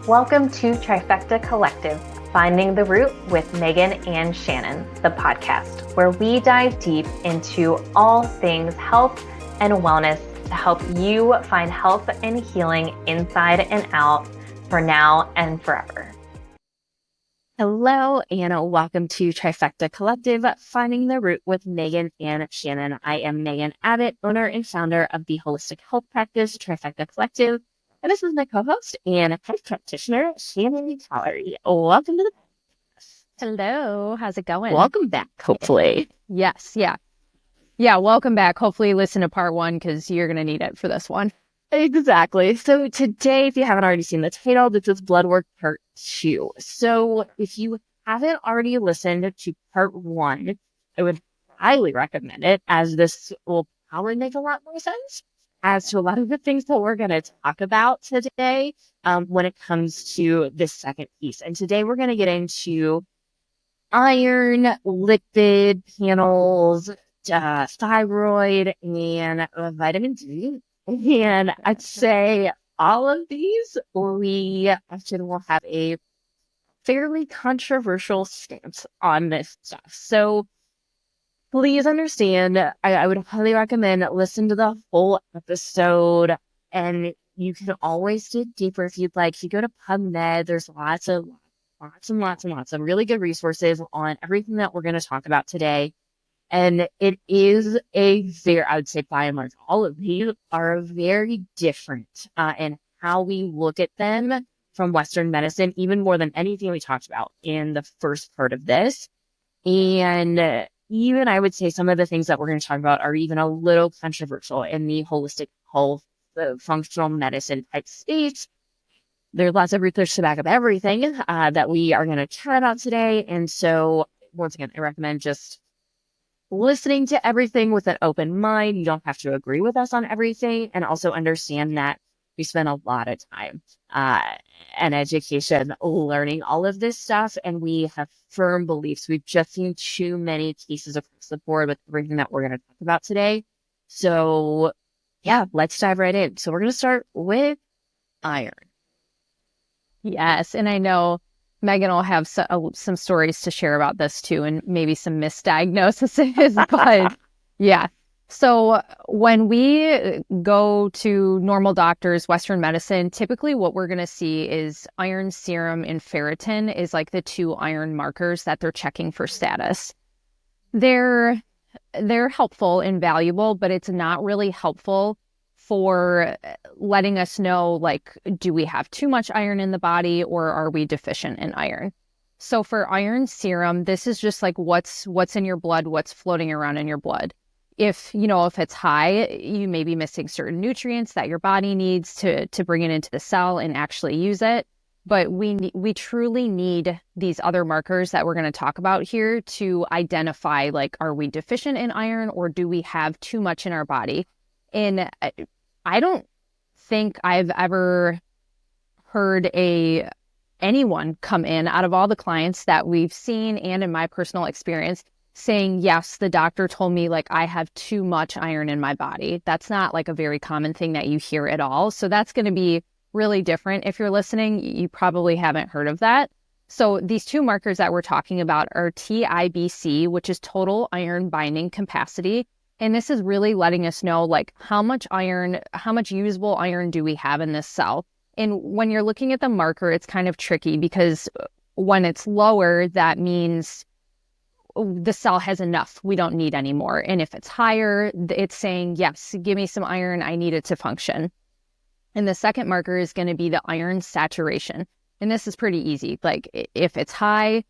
Welcome to Trifecta Collective, Finding the Root with Megan and Shannon, the podcast, where we dive deep into all things health and wellness to help you find health and healing inside and out for now and forever. Hello, and welcome to Trifecta Collective, Finding the Root with Megan and Shannon. I am Megan Abbott, owner and founder of the holistic health practice, Trifecta Collective. And this is my co-host and health practitioner, Shannon Callery. Welcome to the podcast. Hello. How's it going? Welcome back, hopefully. Yes. Yeah. Welcome back. Hopefully listen to part one because you're going to need it for this one. Exactly. So today, if you haven't already seen the title, this is Blood Work Part 2. So if you haven't already listened to Part 1, I would highly recommend it, as this will probably make a lot more sense as to a lot of the things that we're going to talk about today when it comes to this second piece. And today we're going to get into iron, lipid panels, thyroid, and vitamin D. And I'd say all of these, we often will have a fairly controversial stance on this stuff. So please understand, I would highly recommend listen to the whole episode, and you can always dig deeper if you'd like. If you go to PubMed, there's lots of really good resources on everything that we're going to talk about today. And it is I would say by and large, all of these are very different in how we look at them from Western medicine, even more than anything we talked about in the first part of this. And even I would say some of the things that we're going to talk about are even a little controversial in the holistic health, the functional medicine type space. There's lots of research to back up everything that we are going to chat about today. And so once again, I recommend just listening to everything with an open mind. You don't have to agree with us on everything, and also understand that we spend a lot of time and education learning all of this stuff, and we have firm beliefs. We've just seen too many cases across the board with everything that we're going to talk about today. So yeah, let's dive right in. So we're going to start with iron. Yes. And I know Megan will have some stories to share about this too, and maybe some misdiagnoses, but yeah. So when we go to normal doctors, Western medicine, typically what we're going to see is iron serum and ferritin is like the two iron markers that they're checking for status. They're helpful and valuable, but it's not really helpful for letting us know, like, do we have too much iron in the body or are we deficient in iron? So for iron serum, this is just like what's in your blood, what's floating around in your blood. If it's high, you may be missing certain nutrients that your body needs to bring it into the cell and actually use it. But we truly need these other markers that we're going to talk about here to identify, like, are we deficient in iron or do we have too much in our body? And I don't think I've ever heard anyone come in out of all the clients that we've seen and in my personal experience saying, yes, the doctor told me, like, I have too much iron in my body. That's not like a very common thing that you hear at all. So that's going to be really different. If you're listening, you probably haven't heard of that. So these two markers that we're talking about are TIBC, which is total iron binding capacity. And this is really letting us know, like, how much usable iron do we have in this cell? And when you're looking at the marker, it's kind of tricky because when it's lower, that means the cell has enough. We don't need any more. And if it's higher, it's saying, yes, give me some iron. I need it to function. And the second marker is going to be the iron saturation. And this is pretty easy. Like, if it's high,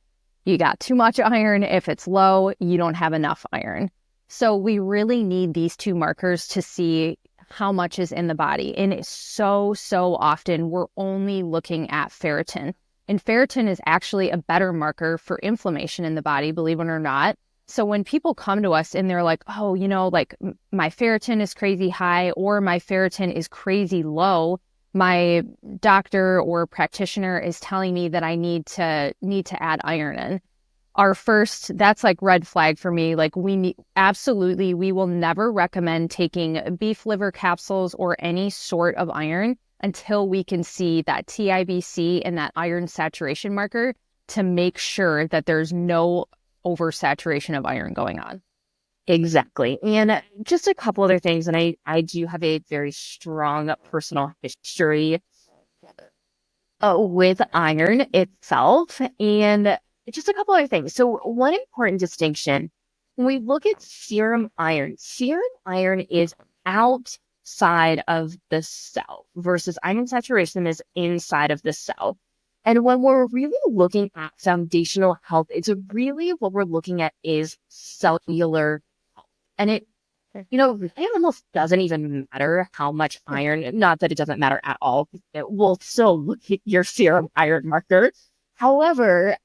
you got too much iron. If it's low, you don't have enough iron. So we really need these two markers to see how much is in the body. And it's so often we're only looking at ferritin. And ferritin is actually a better marker for inflammation in the body, believe it or not. So when people come to us and they're like, oh, like my ferritin is crazy high or my ferritin is crazy low, my doctor or practitioner is telling me that I need to add iron in. That's like red flag for me. Like, we will never recommend taking beef liver capsules or any sort of iron until we can see that TIBC and that iron saturation marker to make sure that there's no oversaturation of iron going on. Exactly. And just a couple other things, and I do have a very strong personal history with iron itself, and just a couple other things. So one important distinction, when we look at serum iron is outside of the cell versus iron saturation is inside of the cell. And when we're really looking at foundational health, it's really what we're looking at is cellular health. And it almost doesn't even matter how much iron, not that it doesn't matter at all. It will still look at your serum iron marker. However,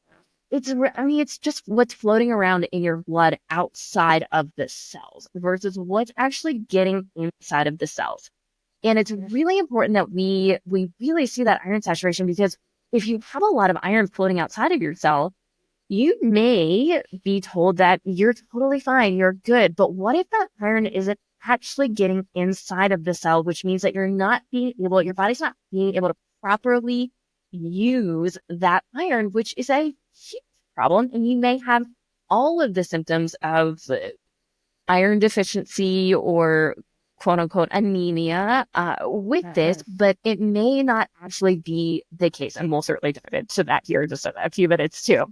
it's just what's floating around in your blood outside of the cells versus what's actually getting inside of the cells. And it's really important that we really see that iron saturation, because if you have a lot of iron floating outside of your cell, you may be told that you're totally fine, you're good. But what if that iron isn't actually getting inside of the cell, which means that your body's not being able to properly use that iron, which is a huge problem. And you may have all of the symptoms of iron deficiency or quote unquote anemia with this, but it may not actually be the case. And we'll certainly dive into that here in just a few minutes too.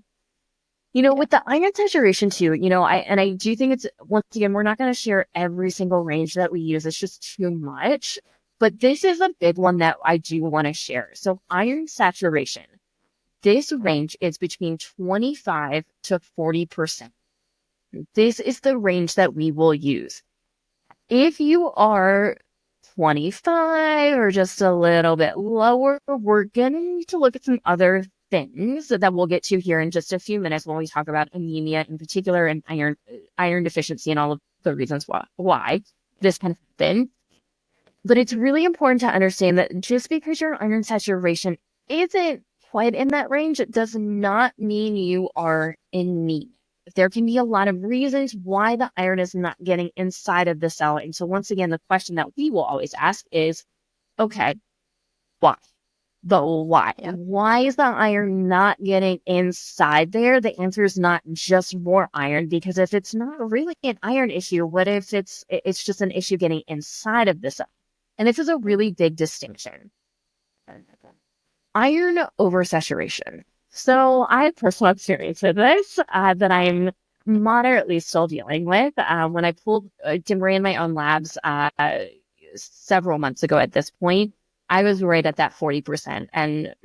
With the iron saturation too, I do think it's, once again, we're not going to share every single range that we use. It's just too much, but this is a big one that I do want to share. So iron saturation, this range is between 25 to 40%. This is the range that we will use. If you are 25 or just a little bit lower, we're going to need to look at some other things that we'll get to here in just a few minutes when we talk about anemia in particular and iron deficiency and all of the reasons why this can happen. But it's really important to understand that just because your iron saturation isn't quite in that range, it does not mean you are anemic. There can be a lot of reasons why the iron is not getting inside of the cell. And so once again, the question that we will always ask is, okay, why? But why? Yeah. Why is the iron not getting inside there? The answer is not just more iron, because if it's not really an iron issue, what if it's just an issue getting inside of the cell? And this is a really big distinction. Iron oversaturation. So I have personal experience with this that I'm moderately still dealing with. When I ran my own labs several months ago at this point, I was right at that 40%. And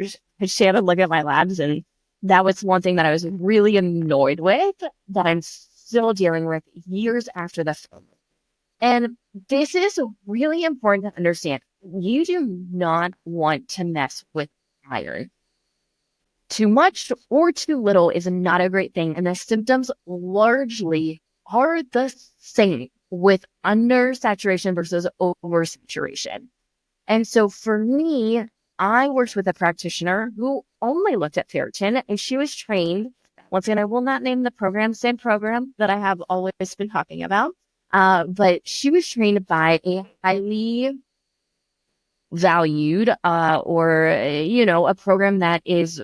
Shannon looked at my labs, and that was one thing that I was really annoyed with, that I'm still dealing with years after the film. And this is really important to understand. You do not want to mess with iron. Too much or too little is not a great thing. And the symptoms largely are the same with undersaturation versus oversaturation. And so for me, I worked with a practitioner who only looked at ferritin, and she was trained, once again, I will not name the same program that I have always been talking about, but she was trained by a highly valued or a program that is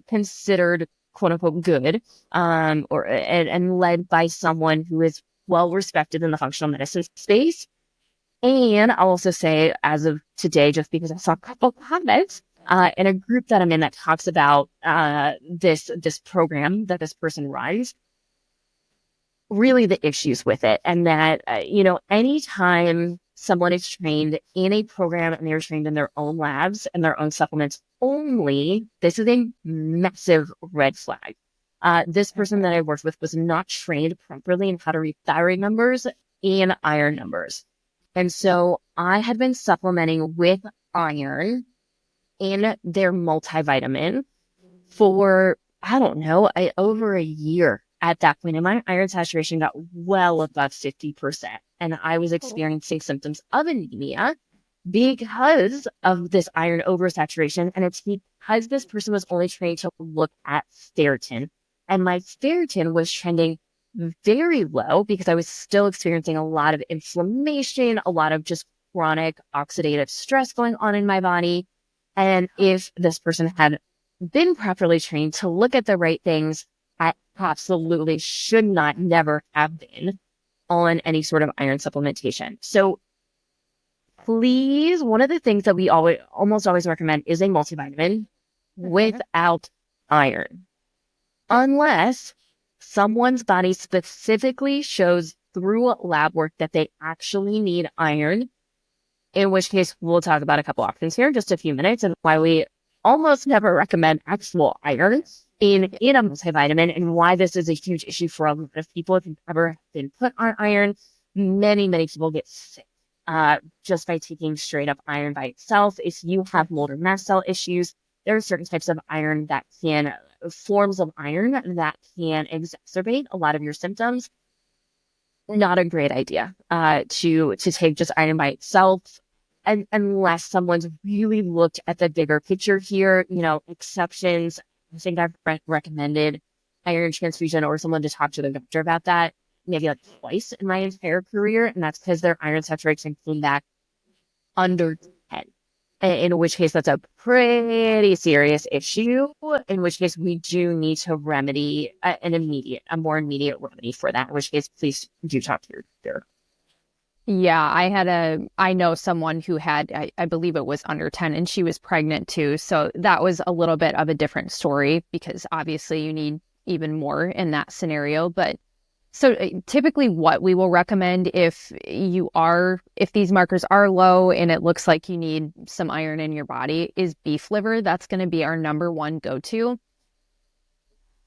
considered quote unquote good, and led by someone who is well respected in the functional medicine space. And I'll also say, as of today, just because I saw a couple comments in a group that I'm in that talks about this program that this person runs, really the issues with it, and that anytime someone is trained in a program and they're trained in their own labs and their own supplements only, this is a massive red flag. This person that I worked with was not trained properly in how to read thyroid numbers and iron numbers. And so I had been supplementing with iron in their multivitamin for, I don't know, over a year at that point. And my iron saturation got well above 50%. And I was experiencing symptoms of anemia because of this iron oversaturation. And it's because this person was only trained to look at ferritin. And my ferritin was trending very low because I was still experiencing a lot of inflammation, a lot of just chronic oxidative stress going on in my body. And if this person had been properly trained to look at the right things, I absolutely should not, never have been on any sort of iron supplementation. So please, one of the things that we almost always recommend is a multivitamin without iron. Unless someone's body specifically shows through lab work that they actually need iron, in which case we'll talk about a couple options here in just a few minutes and why we almost never recommend actual iron in a multivitamin and why this is a huge issue for a lot of people. If you've ever been put on iron, many people get sick just by taking straight up iron by itself. If you have mold or mast cell issues, there are certain types of iron that forms of iron that can exacerbate a lot of your symptoms. Not a great idea to take just iron by itself. And unless someone's really looked at the bigger picture here, exceptions. I think I've recommended iron transfusion or someone to talk to the doctor about that maybe like twice in my entire career. And that's because their iron saturation came back under 10. In which case, that's a pretty serious issue, in which case we do need to remedy a more immediate remedy for that, in which case, please do talk to your doctor. Yeah, I know someone who had, I believe it was under 10, and she was pregnant too. So that was a little bit of a different story because obviously you need even more in that scenario. But so typically what we will recommend if these markers are low and it looks like you need some iron in your body is beef liver. That's going to be our number one go-to.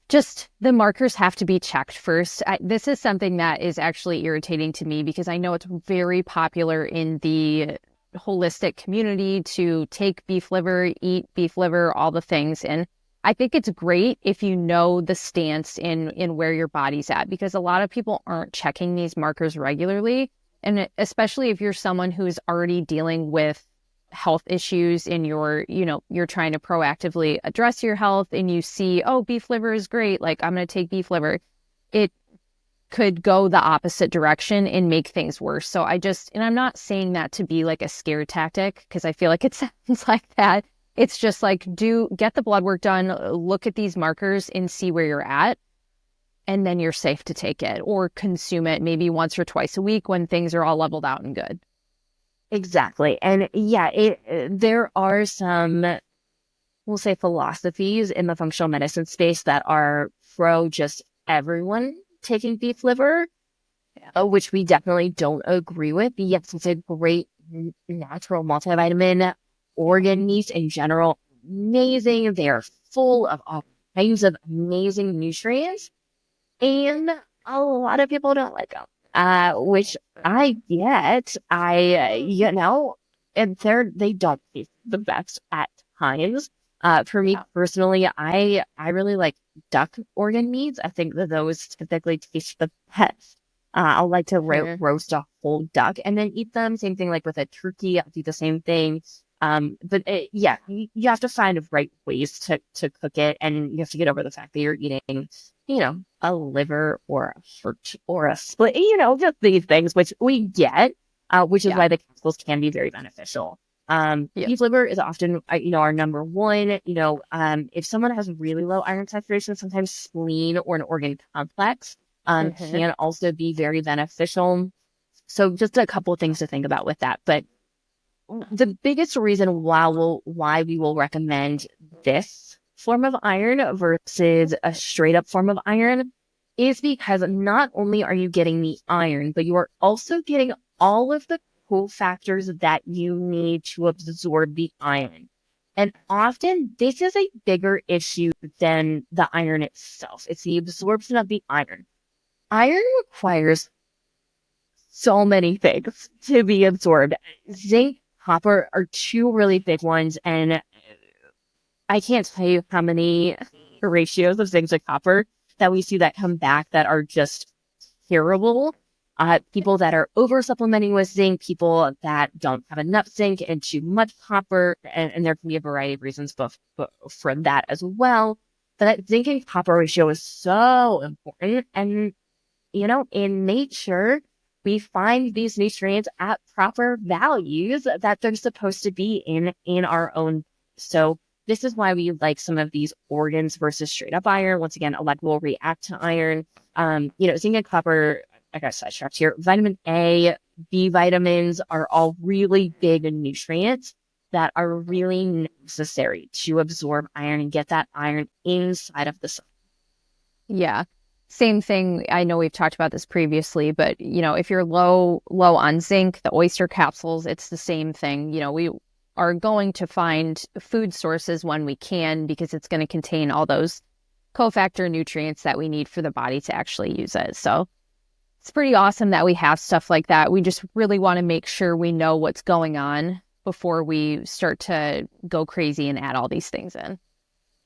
Just the markers have to be checked first. This is something that is actually irritating to me because I know it's very popular in the holistic community to take beef liver, eat beef liver, all the things. And I think it's great if you know the stance in where your body's at, because a lot of people aren't checking these markers regularly. And especially if you're someone who's already dealing with health issues and you're trying to proactively address your health and you see, oh, beef liver is great, like I'm going to take beef liver, it could go the opposite direction and make things worse. So and I'm not saying that to be like a scare tactic because I feel like it sounds like that. It's just like, get the blood work done, look at these markers and see where you're at. And then you're safe to take it or consume it maybe once or twice a week when things are all leveled out and good. Exactly. And yeah, there are some, we'll say, philosophies in the functional medicine space that are pro just everyone taking beef liver, which we definitely don't agree with. Yes, it's a great natural multivitamin. Organ meats in general, amazing. They are full of all kinds of amazing nutrients. And a lot of people don't like them, which I get. And they don't taste the best at times. For me personally, I really like duck organ meats. I think that those typically taste the best. I like to roast a whole duck and then eat them. Same thing like with a turkey. I'll do the same thing. But you have to find the right ways to cook it, and you have to get over the fact that you're eating, a liver or a heart or a split, just these things, which we get, which is why the capsules can be very beneficial. Beef liver is often, our number one. If someone has really low iron saturation, sometimes spleen or an organ complex can also be very beneficial. So just a couple of things to think about with that. But the biggest reason why we will recommend this form of iron versus a straight up form of iron is because not only are you getting the iron, but you are also getting all of the cofactors that you need to absorb the iron. And often this is a bigger issue than the iron itself. It's the absorption of the iron. Iron requires so many things to be absorbed. Zinc, copper are two really big ones, and I can't tell you how many ratios of zinc to copper that we see that come back that are just terrible. People that are over supplementing with zinc, people that don't have enough zinc and too much copper, and there can be a variety of reasons for that as well. But that zinc and copper ratio is so important, and in nature, we find these nutrients at proper values that they're supposed to be in our own. So this is why we like some of these organs versus straight up iron. Once again, a lot will react to iron. Zinc and copper, I got sidetracked here. Vitamin A, B vitamins are all really big nutrients that are really necessary to absorb iron and get that iron inside of the cell. Yeah. Same thing. I know we've talked about this previously, but if you're low on zinc, the oyster capsules, it's the same thing. We are going to find food sources when we can, because it's going to contain all those cofactor nutrients that we need for the body to actually use it. So it's pretty awesome that we have stuff like that. We just really want to make sure we know what's going on before we start to go crazy and add all these things in.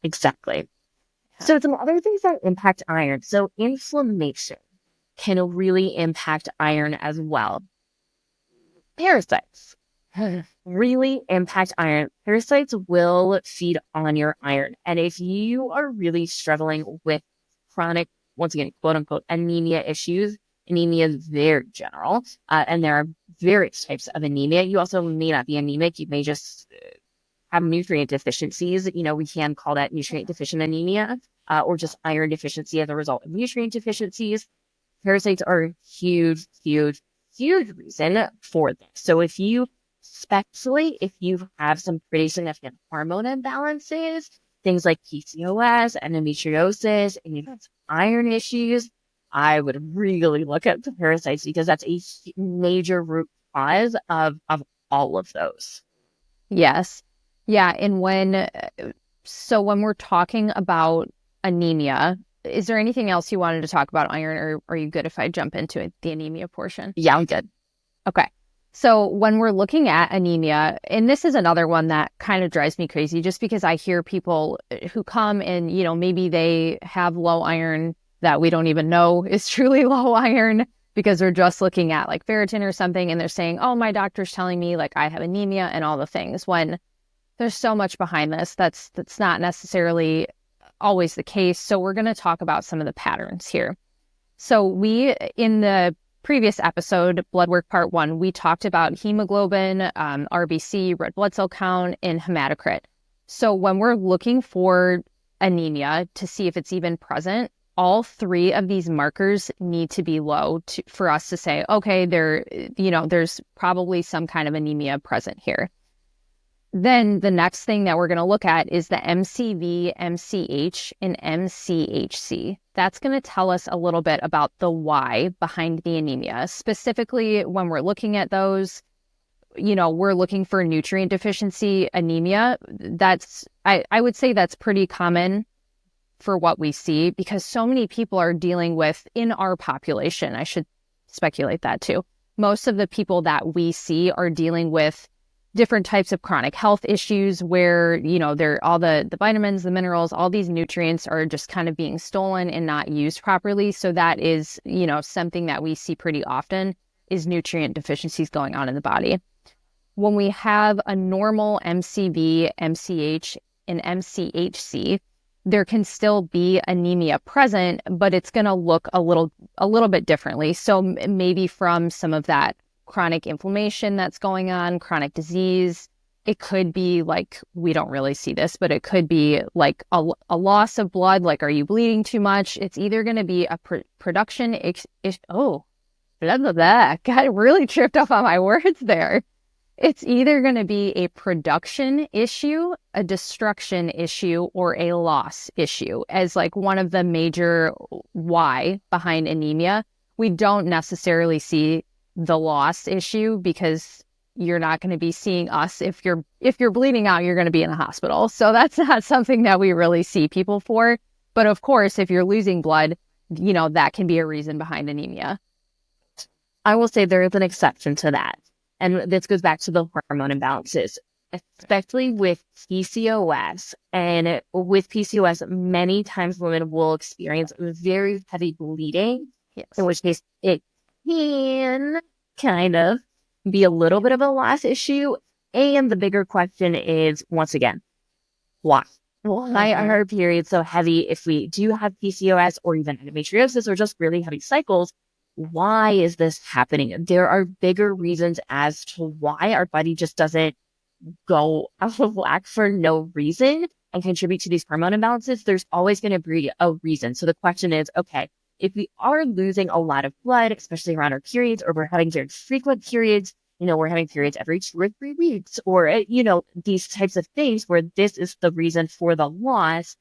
Exactly. So some other things that impact iron. So inflammation can really impact iron as well. Parasites really impact iron. Parasites will feed on your iron. And if you are really struggling with chronic, once again, quote unquote, anemia issues, anemia is very general, and there are various types of anemia. You also may not be anemic. You may just have nutrient deficiencies. We can call that nutrient deficient anemia, or just iron deficiency as a result of nutrient deficiencies. Parasites are a huge, huge, huge reason for this. So especially if you have some pretty significant hormone imbalances, things like PCOS, endometriosis, and you've got some iron issues, I would really look at the parasites, because that's a major root cause of all of those. Yes. Yeah. And when we're talking about anemia, is there anything else you wanted to talk about iron, or are you good if I jump into it, the anemia portion? Yeah, I'm good. Okay. So when we're looking at anemia, and this is another one that kind of drives me crazy, just because I hear people who come and, maybe they have low iron that we don't even know is truly low iron, because they're just looking at like ferritin or something, and they're saying, oh, my doctor's telling me like I have anemia and all the things, when there's so much behind this. That's not necessarily always the case. So we're going to talk about some of the patterns here. So in the previous episode, Blood Work Part 1, we talked about hemoglobin, RBC, red blood cell count, and hematocrit. So when we're looking for anemia to see if it's even present, all three of these markers need to be low for us to say, okay, there's probably some kind of anemia present here. Then the next thing that we're going to look at is the MCV, MCH, and MCHC. That's going to tell us a little bit about the why behind the anemia. Specifically, when we're looking at those, we're looking for nutrient deficiency anemia. I would say that's pretty common for what we see, because so many people are dealing with, in our population, I should speculate that too, most of the people that we see are dealing with different types of chronic health issues where, they're all the vitamins, the minerals, all these nutrients are just kind of being stolen and not used properly. So that is, something that we see pretty often, is nutrient deficiencies going on in the body. When we have a normal MCV, MCH, and MCHC, there can still be anemia present, but it's going to look a little bit differently. So maybe from some of that chronic inflammation that's going on, chronic disease. It could be like, we don't really see this, but it could be like a loss of blood. Like, are you bleeding too much? It's either going to be a production. Blah, blah, blah. Got really tripped up on my words there. It's either going to be a production issue, a destruction issue, or a loss issue as like one of the major why behind anemia. We don't necessarily see the loss issue, because you're not going to be seeing us. If you're bleeding out, you're going to be in the hospital. So that's not something that we really see people for. But of course, if you're losing blood, that can be a reason behind anemia. I will say there is an exception to that. And this goes back to the hormone imbalances, especially with PCOS. And with PCOS, many times women will experience very heavy bleeding, Yes. In which case it can kind of be a little bit of a loss issue. And the bigger question is, once again, why? Why are our periods so heavy if we do have PCOS or even endometriosis or just really heavy cycles? why is this happening? There are bigger reasons as to why our body just doesn't go out of whack for no reason and contribute to these hormone imbalances. There's always going to be a reason. So the question is, okay, if we are losing a lot of blood, especially around our periods, or we're having very frequent periods, we're having periods every 2 or 3 weeks, or, these types of things where this is the reason for the loss,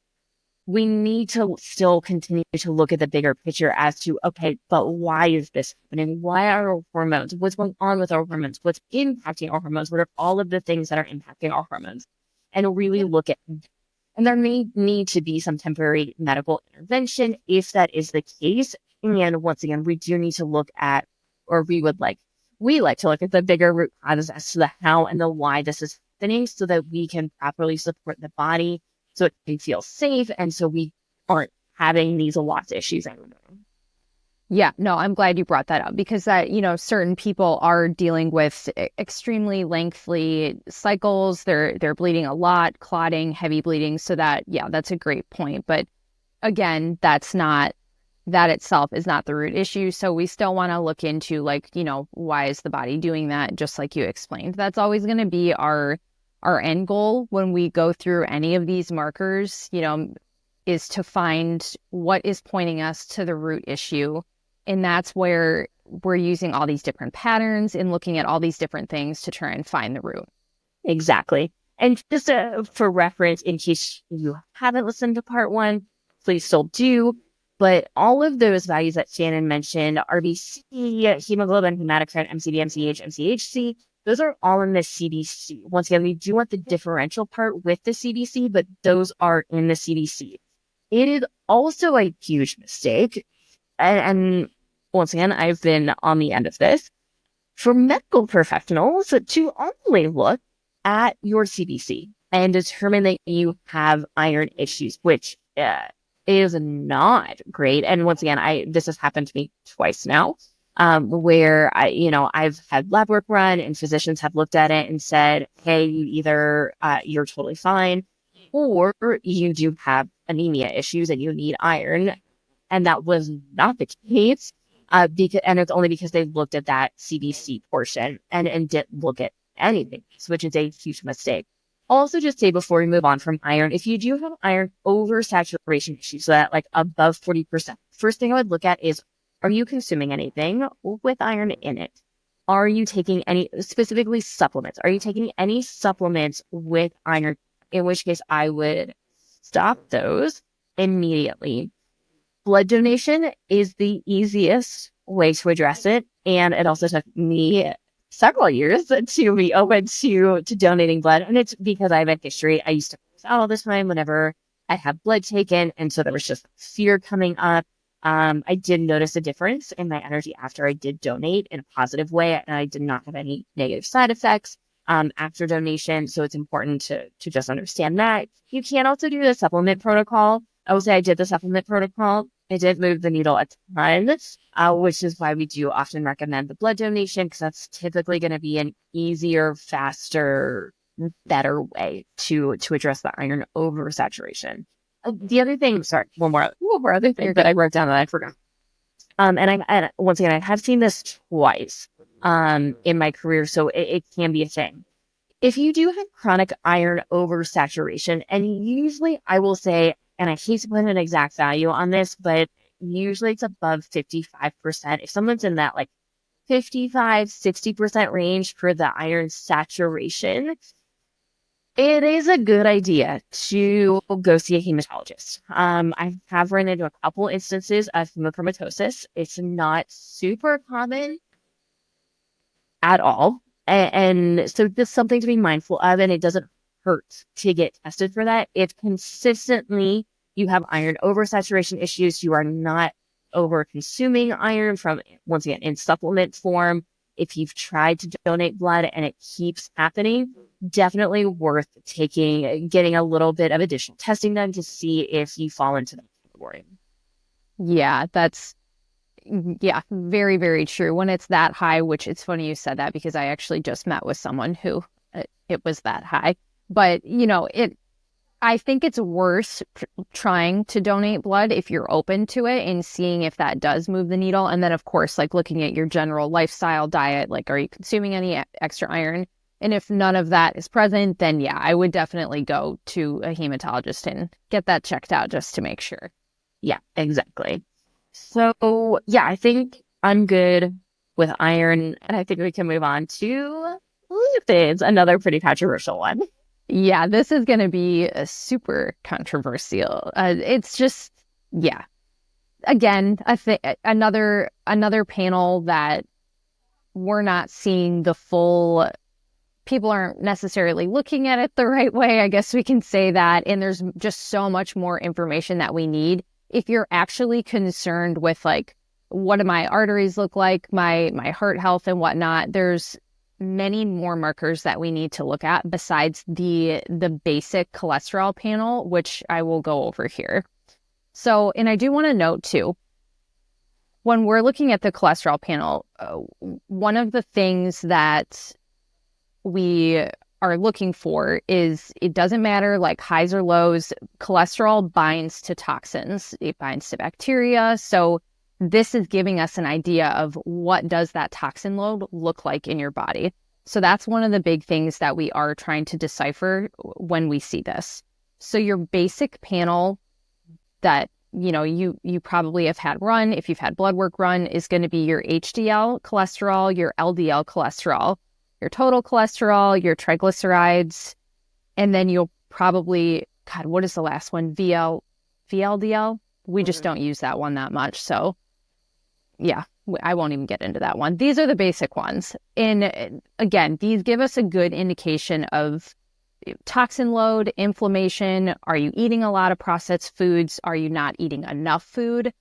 we need to still continue to look at the bigger picture as to, okay, but why is this happening? Why are our hormones? What's going on with our hormones? What's impacting our hormones? What are all of the things that are impacting our hormones? And really look at, and there may need to be some temporary medical intervention if that is the case. And once again, we do need to look at, or we like to look at the bigger root causes as to the how and the why this is happening so that we can properly support the body so it can feel safe and so we aren't having these lots of issues anymore. Yeah, no, I'm glad you brought that up because that, certain people are dealing with extremely lengthy cycles. They're bleeding a lot, clotting, heavy bleeding. So that's a great point. But again, that itself is not the root issue. So we still want to look into why is the body doing that? Just like you explained, that's always going to be our end goal when we go through any of these markers, is to find what is pointing us to the root issue. And that's where we're using all these different patterns and looking at all these different things to try and find the root. Exactly. And just for reference, in case you haven't listened to part 1, please still do. But all of those values that Shannon mentioned, RBC, hemoglobin, hematocrit, MCV, MCH, MCHC, those are all in the CBC. Once again, we do want the differential part with the CBC, but those are in the CBC. It is also a huge mistake. And once again, I've been on the end of this. For medical professionals to only look at your CBC and determine that you have iron issues, which is not great. And once again, this has happened to me twice now, where I've had lab work run and physicians have looked at it and said, hey, you either you're totally fine or you do have anemia issues and you need iron. And that was not the case. And it's only because they looked at that CBC portion and didn't look at anything, which is a huge mistake. Also, just say before we move on from iron, if you do have iron oversaturation issues, so that like above 40%, first thing I would look at is, are you consuming anything with iron in it? Are you taking any, specifically supplements? Are you taking any supplements with iron? In which case I would stop those immediately. Blood donation is the easiest way to address it. And it also took me several years to be open to donating blood. And it's because I have a history. I used to pass out all the time whenever I had blood taken. And so there was just fear coming up. I did notice a difference in my energy after I did donate in a positive way. And I did not have any negative side effects after donation. So it's important to just understand that. You can also do the supplement protocol. I will say I did the supplement protocol. It did move the needle a ton, which is why we do often recommend the blood donation, because that's typically going to be an easier, faster, better way to address the iron oversaturation. The other thing, sorry, one more other thing that I wrote down that I forgot. And once again, I have seen this twice in my career, so it can be a thing. If you do have chronic iron oversaturation, and usually I will say, and I hate to put an exact value on this, but usually it's above 55%. If someone's in that like 55, 60% range for the iron saturation, it is a good idea to go see a hematologist. I have run into a couple instances of hemochromatosis. It's not super common at all. And so just something to be mindful of, and it doesn't hurt to get tested for that. If consistently you have iron oversaturation issues, you are not over consuming iron from, once again, in supplement form. If you've tried to donate blood and it keeps happening, definitely worth getting a little bit of additional testing done to see if you fall into that category. Yeah, very, very true. When it's that high, which it's funny you said that because I actually just met with someone who it was that high. But, I think it's worth trying to donate blood if you're open to it and seeing if that does move the needle. And then, of course, like looking at your general lifestyle diet, like, are you consuming any extra iron? And if none of that is present, then yeah, I would definitely go to a hematologist and get that checked out just to make sure. Yeah, exactly. So yeah, I think I'm good with iron, and I think we can move on to lipids, another pretty controversial one. Yeah, this is going to be a super controversial. It's just, yeah. Again, I think another panel that we're not seeing the full. People aren't necessarily looking at it the right way. I guess we can say that. And there's just so much more information that we need. If you're actually concerned with like, what do my arteries look like, my heart health and whatnot, there's many more markers that we need to look at besides the basic cholesterol panel, which I will go over here. So, and I do want to note too, when we're looking at the cholesterol panel, one of the things that we are looking for is, it doesn't matter like highs or lows, cholesterol binds to toxins, it binds to bacteria. So this is giving us an idea of what does that toxin load look like in your body. So that's one of the big things that we are trying to decipher when we see this. So your basic panel that you probably have had run, if you've had blood work run, is going to be your HDL cholesterol, your LDL cholesterol, your total cholesterol, your triglycerides, and then you'll probably, God, what is the last one? VLDL? We just don't use that one that much. So yeah, I won't even get into that one. These are the basic ones. And again, these give us a good indication of toxin load, inflammation. Are you eating a lot of processed foods? Are you not eating enough food?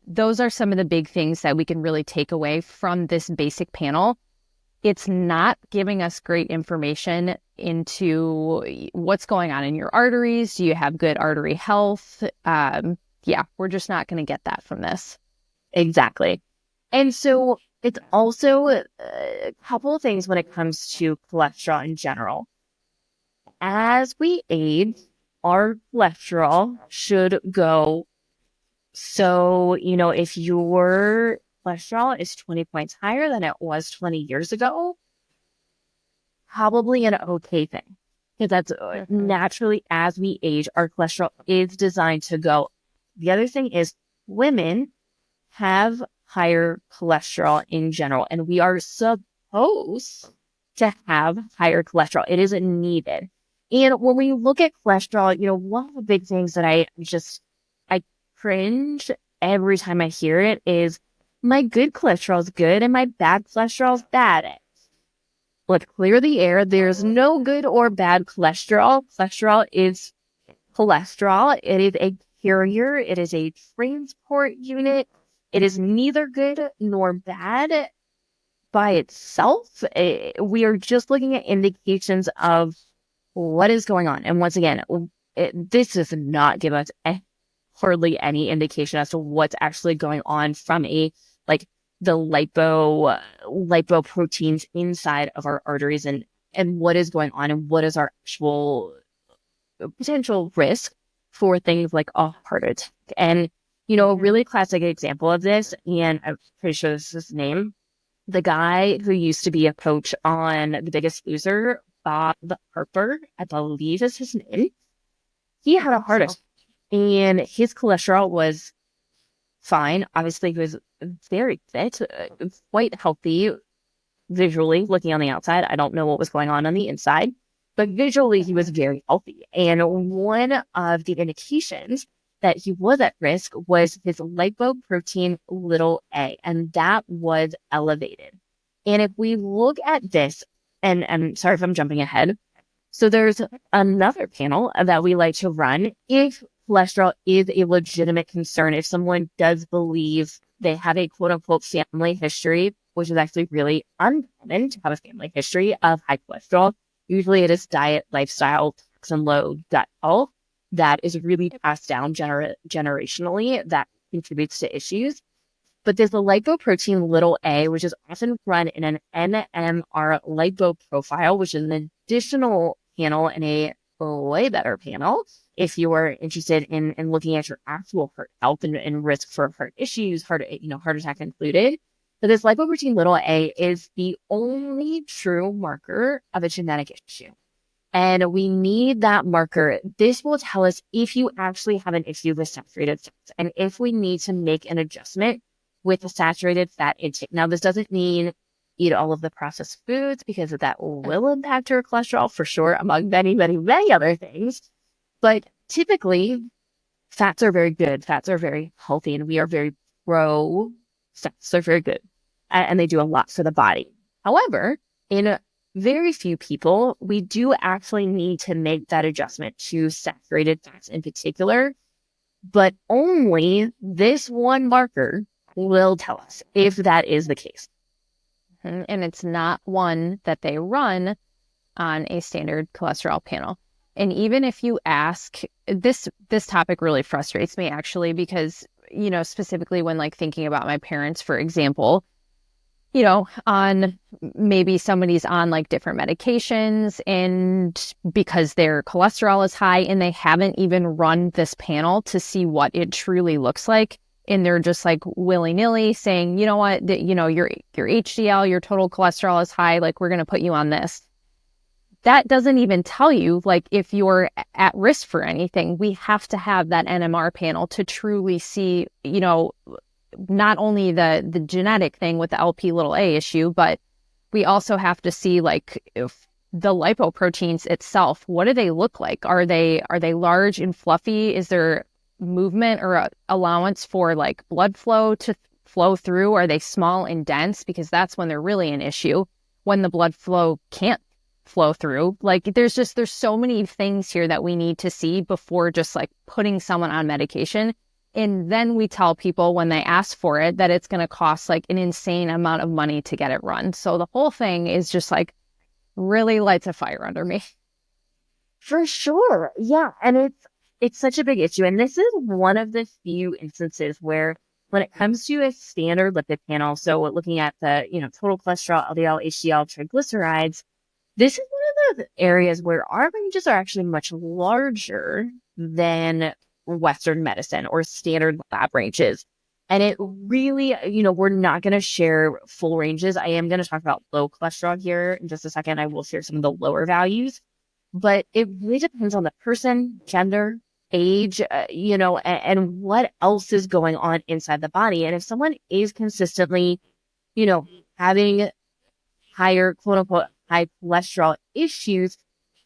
Those are some of the big things that we can really take away from this basic panel. It's not giving us great information into what's going on in your arteries. Do you have good artery health? Yeah, we're just not going to get that from this. Exactly. And so it's also a couple of things when it comes to cholesterol in general. As we age, our cholesterol should go. So, if your cholesterol is 20 points higher than it was 20 years ago, probably an okay thing. Because that's naturally, as we age, our cholesterol is designed to go. The other thing is women have higher cholesterol in general, and we are supposed to have higher cholesterol. It isn't needed. And when we look at cholesterol, one of the big things that I cringe every time I hear it is, my good cholesterol is good and my bad cholesterol is bad. Let's clear the air. There's no good or bad cholesterol. Cholesterol is cholesterol. It is a carrier. It is a transport unit. It is neither good nor bad by itself. We are just looking at indications of what is going on. And once again, this does not give us hardly any indication as to what's actually going on from the lipoproteins inside of our arteries and what is going on and what is our actual potential risk for things like a heart attack. And, a really classic example of this, and I'm pretty sure this is his name, the guy who used to be a coach on The Biggest Loser, Bob Harper, I believe is his name. He had a heart attack and his cholesterol was fine. Obviously, he was very fit, quite healthy visually looking on the outside. I don't know what was going on the inside, but visually he was very healthy. And one of the indications that he was at risk was his lipoprotein little a, and that was elevated. And if we look at this, and I'm sorry if I'm jumping ahead. So there's another panel that we like to run if cholesterol is a legitimate concern, if someone does believe they have a quote unquote family history, which is actually really uncommon to have a family history of high cholesterol. Usually it is diet, lifestyle, toxin load, gut health that is really passed down generationally that contributes to issues. But there's the lipoprotein little a, which is often run in an NMR lipo profile, which is an additional panel in a way better panel if you are interested in looking at your actual heart health and risk for heart issues, heart attack included. So this lipoprotein little a is the only true marker of a genetic issue. And we need that marker. This will tell us if you actually have an issue with saturated fats and if we need to make an adjustment with the saturated fat intake. Now, this doesn't mean eat all of the processed foods because that will impact your cholesterol for sure, among many, many, many other things. But typically, fats are very good. Fats are very healthy, and we are very pro fats. They're very good, and they do a lot for the body. However, in very few people, we do actually need to make that adjustment to saturated fats in particular, but only this one marker will tell us if that is the case. And it's not one that they run on a standard cholesterol panel. And even if you ask, this topic really frustrates me actually, because, specifically when like thinking about my parents, for example, on maybe somebody's on like different medications and because their cholesterol is high and they haven't even run this panel to see what it truly looks like. And they're just like willy-nilly saying, you know what, your HDL, your total cholesterol is high. Like, we're going to put you on this. That doesn't even tell you like if you're at risk for anything. We have to have that NMR panel to truly see, not only the genetic thing with the Lp(a) issue, but we also have to see like if the lipoproteins itself, what do they look like? Are they large and fluffy? Is there movement or allowance for like blood flow to flow through? Are they small and dense? Because that's when they're really an issue, when the blood flow can't flow through. Like there's so many things here that we need to see before just like putting someone on medication. And then we tell people when they ask for it that it's going to cost like an insane amount of money to get it run. So the whole thing is just like really lights a fire under me. For sure. Yeah. And it's such a big issue. And this is one of the few instances where when it comes to a standard lipid panel, so looking at the, total cholesterol, LDL, HDL, triglycerides, this is one of the areas where our ranges are actually much larger than Western medicine or standard lab ranges. And it really, we're not going to share full ranges. I am going to talk about low cholesterol here in just a second. I will share some of the lower values, but it really depends on the person, gender, age, and what else is going on inside the body. And if someone is consistently, having higher, quote unquote, high cholesterol issues,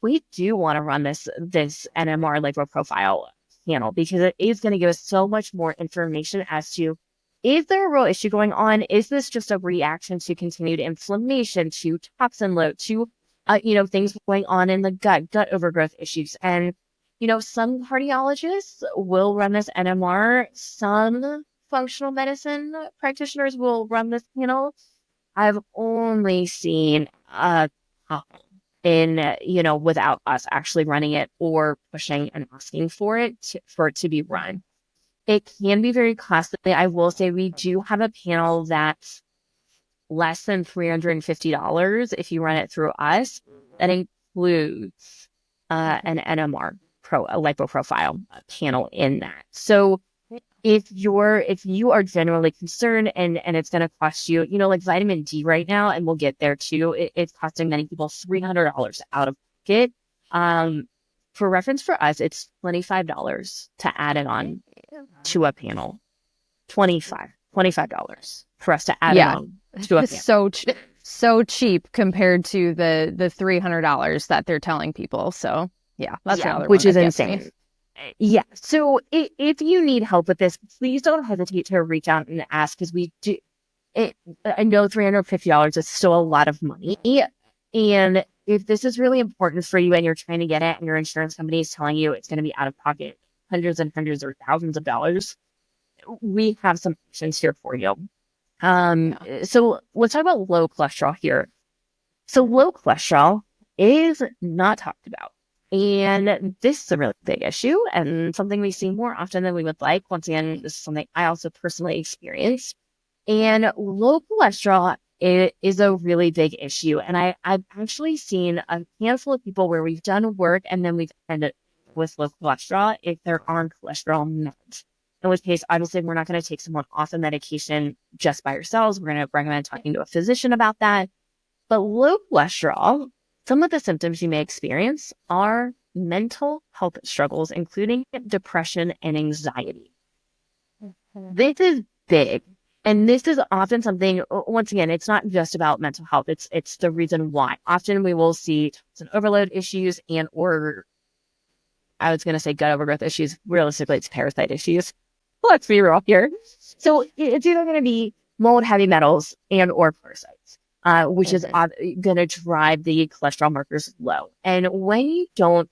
we do want to run this NMR lipo profile panel because it is going to give us so much more information as to, is there a real issue going on? Is this just a reaction to continued inflammation, to toxin load, to, things going on in the gut overgrowth issues? And, some cardiologists will run this NMR. Some functional medicine practitioners will run this panel. I've only seen a couple without us actually running it or pushing and asking for it to be run. It can be very costly. I will say we do have a panel that's less than $350 if you run it through us. That includes an NMR a lipo profile panel in that. So if you are generally concerned and it's going to cost you, like vitamin D right now, and we'll get there too, it's costing many people $300 out of pocket. For reference for us, it's $25 to add it on to a panel. $25 for us to add it on to a panel. So cheap compared to the $300 that they're telling people. So that's another which one is insane. Yeah. So if you need help with this, please don't hesitate to reach out and ask, because we do. I know $350 is still a lot of money. And if this is really important for you and you're trying to get it and your insurance company is telling you it's going to be out of pocket hundreds and hundreds or thousands of dollars, we have some options here for you. So let's talk about low cholesterol here. So low cholesterol is not talked about. And this is a really big issue and something we see more often than we would like. Once again, this is something I also personally experienced. And low cholesterol it is a really big issue. And I've actually seen a handful of people where we've done work and then we've ended with low cholesterol if they're on cholesterol meds. In which case, obviously, we're not going to take someone off a medication just by ourselves. We're going to recommend talking to a physician about that. But low cholesterol, some of the symptoms you may experience are mental health struggles, including depression and anxiety. This is big. And this is often something, once again, it's not just about mental health. It's the reason why. Often we will see toxin overload issues and or I was going to say gut overgrowth issues. Realistically, it's parasite issues. Let's be real here. So it's either going to be mold, heavy metals, and or parasites, which is going to drive the cholesterol markers low. And when you don't,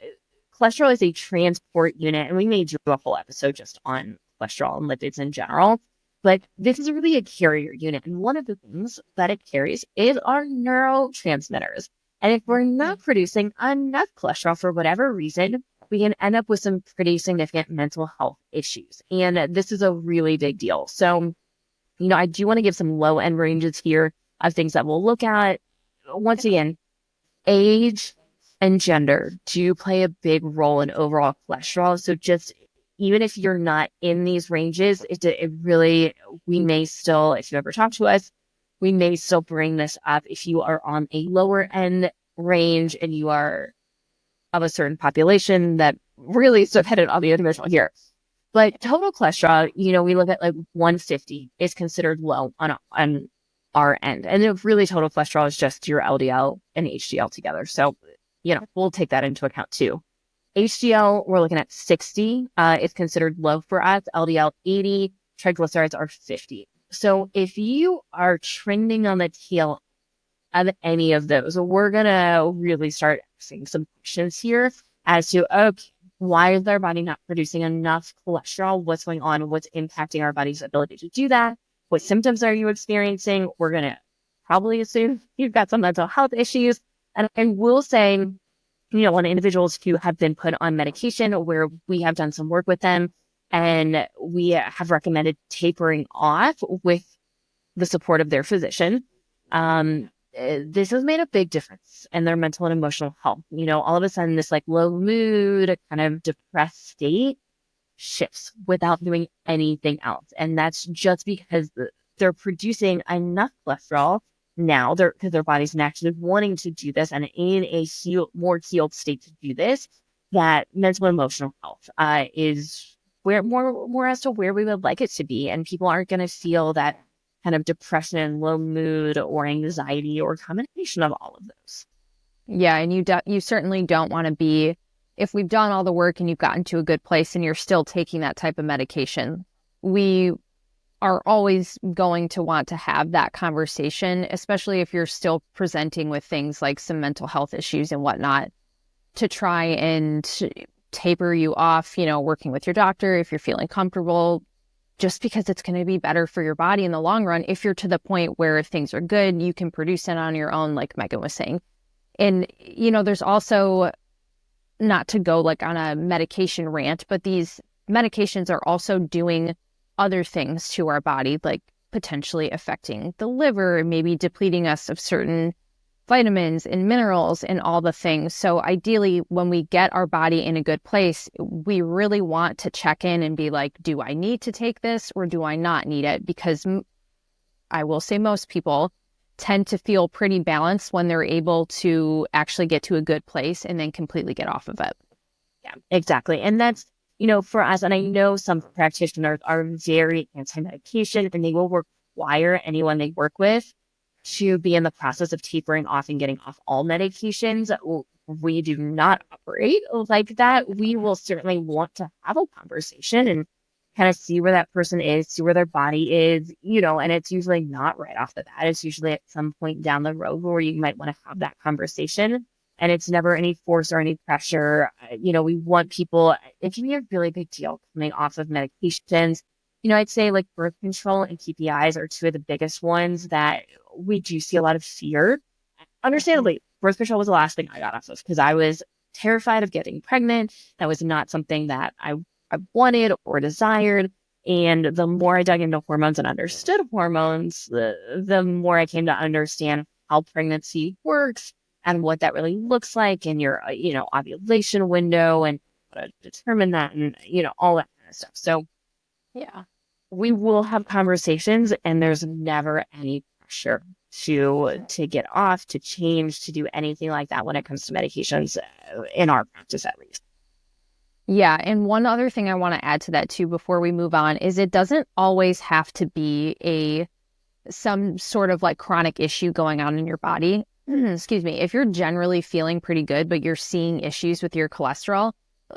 cholesterol is a transport unit, and we may do a whole episode just on cholesterol and lipids in general. But this is really a carrier unit. And one of the things that it carries is our neurotransmitters. And if we're not producing enough cholesterol for whatever reason, we can end up with some pretty significant mental health issues. And this is a really big deal. So, I do want to give some low end ranges here of things that we'll look at. Once again, age and gender do play a big role in overall cholesterol. So just even if you're not in these ranges, it really, we may still, if you ever talk to us, we may still bring this up if you are on a lower end range and you are of a certain population that really is dependent on the individual here. But total cholesterol, we look at like 150 is considered low on our end. And if really total cholesterol is just your LDL and HDL together. So, we'll take that into account too. HDL, we're looking at 60. It's considered low for us. LDL 80, triglycerides are 50. So if you are trending on the tail of any of those, we're going to really start asking some questions here as to, okay, why is our body not producing enough cholesterol? What's going on? What's impacting our body's ability to do that? What symptoms are you experiencing? We're going to probably assume you've got some mental health issues. And we'll say, on individuals who have been put on medication where we have done some work with them and we have recommended tapering off with the support of their physician, this has made a big difference in their mental and emotional health. All of a sudden this like low mood, kind of depressed state shifts without doing anything else. And that's just because they're producing enough cholesterol now because their body's naturally wanting to do this and in a more healed state to do this, that mental and emotional health is where more as to where we would like it to be. And people aren't going to feel that kind of depression, low mood, or anxiety, or combination of all of those. Yeah, and you certainly don't want to be, if we've done all the work and you've gotten to a good place and you're still taking that type of medication, we are always going to want to have that conversation, especially if you're still presenting with things like some mental health issues and whatnot, to try and taper you off, working with your doctor if you're feeling comfortable, just because it's going to be better for your body in the long run. If you're to the point where things are good, you can produce it on your own, like Megan was saying. And, there's also, not to go like on a medication rant, but these medications are also doing other things to our body, like potentially affecting the liver, maybe depleting us of certain vitamins and minerals and all the things. So ideally, when we get our body in a good place, we really want to check in and be like, do I need to take this or do I not need it? Because I will say most people tend to feel pretty balanced when they're able to actually get to a good place and then completely get off of it. Yeah, exactly. And that's, for us, and I know some practitioners are very anti-medication and they will require anyone they work with to be in the process of tapering off and getting off all medications. We do not operate like that. We will certainly want to have a conversation and kind of see where that person is, see where their body is, and it's usually not right off the bat. It's usually at some point down the road where you might want to have that conversation. And it's never any force or any pressure. We want people, it can be a really big deal coming off of medications. I'd say like birth control and PPIs are two of the biggest ones that we do see a lot of fear. Understandably, birth control was the last thing I got off of because I was terrified of getting pregnant. That was not something that I wanted or desired. And the more I dug into hormones and understood hormones, the more I came to understand how pregnancy works and what that really looks like in your, ovulation window and how to determine that and, all that kind of stuff. So Yeah. we will have conversations and there's never any pressure to get off, to change, to do anything like that when it comes to medications in our practice, at least. Yeah. And one other thing I want to add to that too, before we move on, is it doesn't always have to be some sort of like chronic issue going on in your body. Excuse me. If you're generally feeling pretty good, but you're seeing issues with your cholesterol,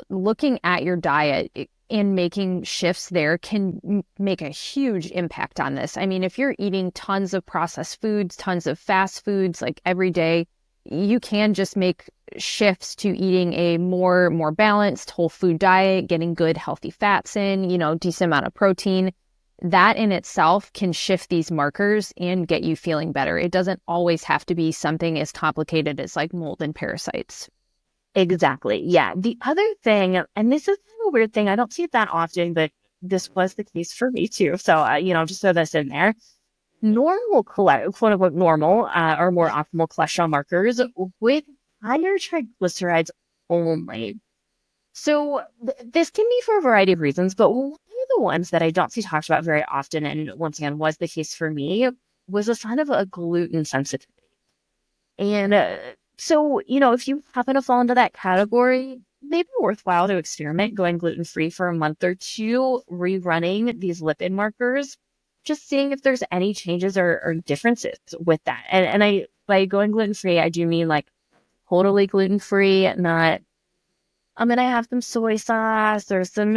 looking at your diet and making shifts there can make a huge impact on this. I mean, if you're eating tons of processed foods, tons of fast foods, like every day, you can just make shifts to eating a more balanced whole food diet, getting good healthy fats in, decent amount of protein. That in itself can shift these markers and get you feeling better. It doesn't always have to be something as complicated as like mold and parasites. Exactly. Yeah. The other thing, and this is kind of a weird thing, I don't see it that often, but this was the case for me too. So, just throw this in there. Normal, quote unquote, normal or more optimal cholesterol markers with higher triglycerides only. So this can be for a variety of reasons, but one of the ones that I don't see talked about very often, and once again was the case for me, was a sign of a gluten sensitivity. And so, if you happen to fall into that category, maybe worthwhile to experiment going gluten-free for a month or two, rerunning these lipid markers, just seeing if there's any changes or differences with that. And I, by going gluten-free, I do mean like totally gluten-free, not, I'm going to have some soy sauce or some,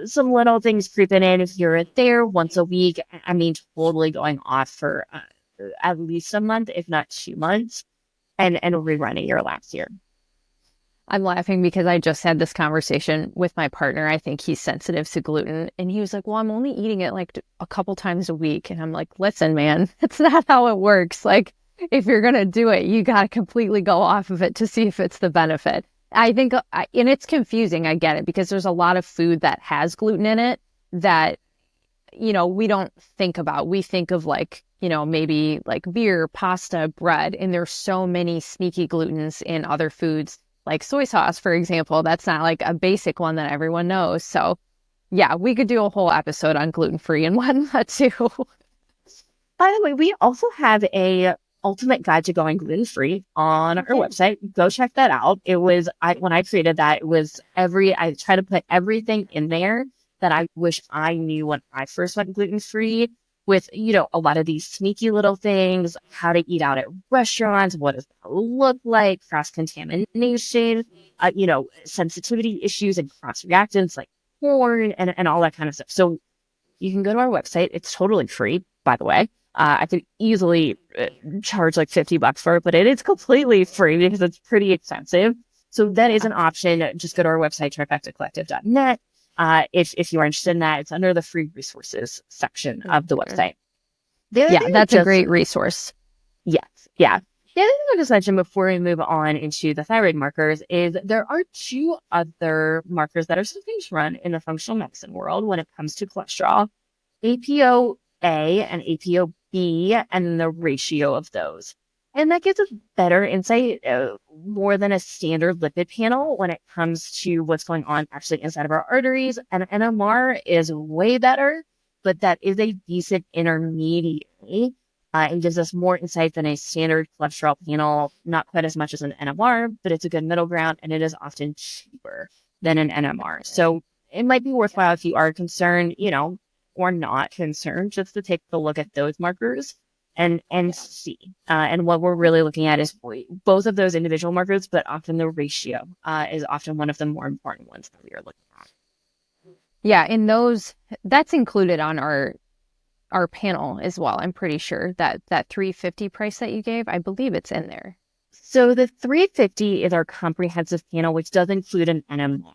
some little things creeping in here and there once a week. I mean, totally going off for at least a month, if not 2 months, and rerunning your last year. I'm laughing because I just had this conversation with my partner. I think he's sensitive to gluten. And he was like, well, I'm only eating it like a couple times a week. And I'm like, listen, man, that's not how it works. Like, if you're going to do it, you got to completely go off of it to see if it's the benefit. I think, and it's confusing. I get it because there's a lot of food that has gluten in it that, we don't think about. We think of like, maybe like beer, pasta, bread, and there's so many sneaky glutens in other foods. Like soy sauce, for example, that's not like a basic one that everyone knows. So yeah, we could do a whole episode on gluten-free and whatnot too. By the way, we also have a ultimate guide to going gluten-free on our website. Go check that out. It was, when I created that, I try to put everything in there that I wish I knew when I first went gluten-free, with, a lot of these sneaky little things, how to eat out at restaurants, what does that look like, cross-contamination, sensitivity issues and cross-reactants like corn and all that kind of stuff. So you can go to our website. It's totally free, by the way. I could easily charge like $50 for it, but it is completely free because it's pretty expensive. So that is an option. Just go to our website, trifectacollective.net. If you are interested in that, it's under the free resources section of the website. That's a great resource. Yes. Yeah. The other thing I'll just mention before we move on into the thyroid markers is there are two other markers that are sometimes run in the functional medicine world when it comes to cholesterol: APOA and APOB, and the ratio of those. And that gives us better insight, more than a standard lipid panel when it comes to what's going on actually inside of our arteries. And NMR is way better, but that is a decent intermediary and gives us more insight than a standard cholesterol panel. Not quite as much as an NMR, but it's a good middle ground, and it is often cheaper than an NMR. So it might be worthwhile if you are concerned, or not concerned, just to take a look at those markers and see. And what we're really looking at is both of those individual markers, but often the ratio is often one of the more important ones that we are looking at. Yeah, and that's included on our panel as well. I'm pretty sure that $350 price that you gave, I believe it's in there. So the $350 is our comprehensive panel, which does include an NMR.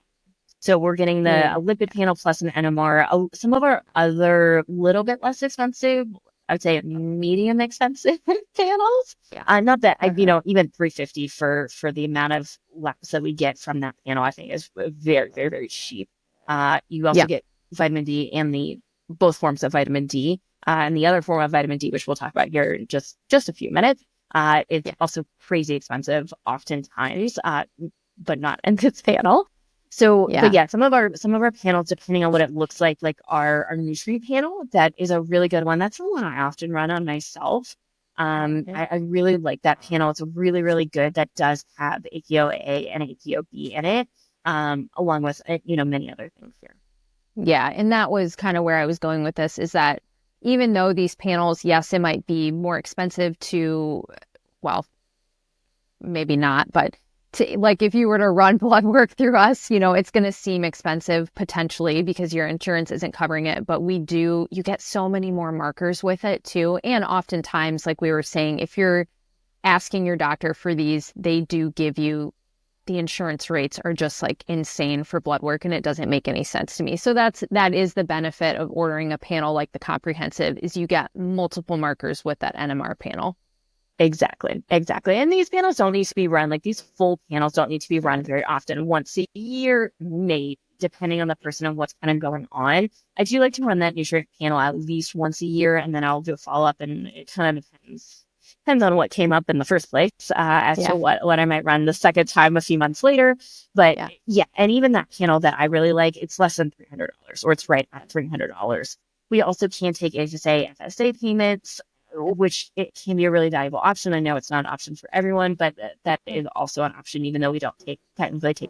So we're getting a lipid panel plus an NMR. Some of our other little bit less expensive, I would say medium expensive panels. Not that even $350 for the amount of labs that we get from that panel, I think is very, very, very cheap. You also get vitamin D and both forms of vitamin D. And the other form of vitamin D, which we'll talk about here in just a few minutes, it's also crazy expensive oftentimes, but not in this panel. So, but yeah, some of our panels, depending on what it looks like our nutrient panel, that is a really good one. That's the one I often run on myself. I really like that panel. It's really, really good. That does have APOA and APOB in it, along with, many other things here. Yeah. And that was kind of where I was going with this, is that even though these panels, yes, it might be more expensive to, well, maybe not, but like if you were to run blood work through us, it's going to seem expensive potentially because your insurance isn't covering it. But you get so many more markers with it too. And oftentimes, like we were saying, if you're asking your doctor for these, they do give you, the insurance rates are just like insane for blood work, and it doesn't make any sense to me. So that is the benefit of ordering a panel like the comprehensive, is you get multiple markers with that NMR panel. Exactly. And these panels don't need to be run, like these full panels don't need to be run very often. Once a year, maybe, depending on the person and what's kind of going on. I do like to run that nutrient panel at least once a year, and then I'll do a follow-up, and it kind of depends on what came up in the first place, as to what I might run the second time a few months later. But yeah, and even that panel that I really like, it's less than $300, or it's right at $300. We also can take HSA, FSA payments, which it can be a really valuable option. I know it's not an option for everyone, but that is also an option, even though we don't technically take.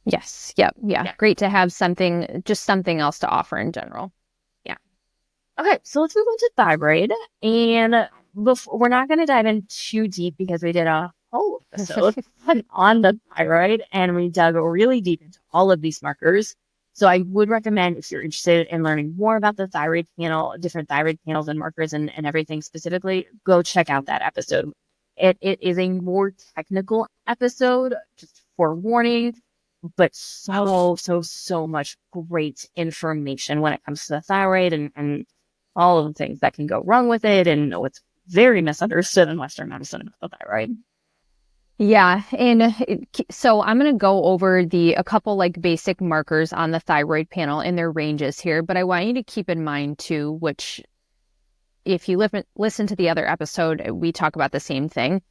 Yes. Yep. Yeah. Great to have something else to offer in general. Yeah. Okay. So let's move on to thyroid. And we're not going to dive in too deep because we did a whole episode on the thyroid, and we dug really deep into all of these markers. So I would recommend, if you're interested in learning more about the thyroid panel, different thyroid panels and markers and everything specifically, go check out that episode. It is a more technical episode, just forewarning, but so much great information when it comes to the thyroid and all of the things that can go wrong with it, and what's very misunderstood in Western medicine about the thyroid. Yeah. And so I'm going to go over a couple like basic markers on the thyroid panel and their ranges here, but I want you to keep in mind too, which if you listen to the other episode, we talk about the same thing.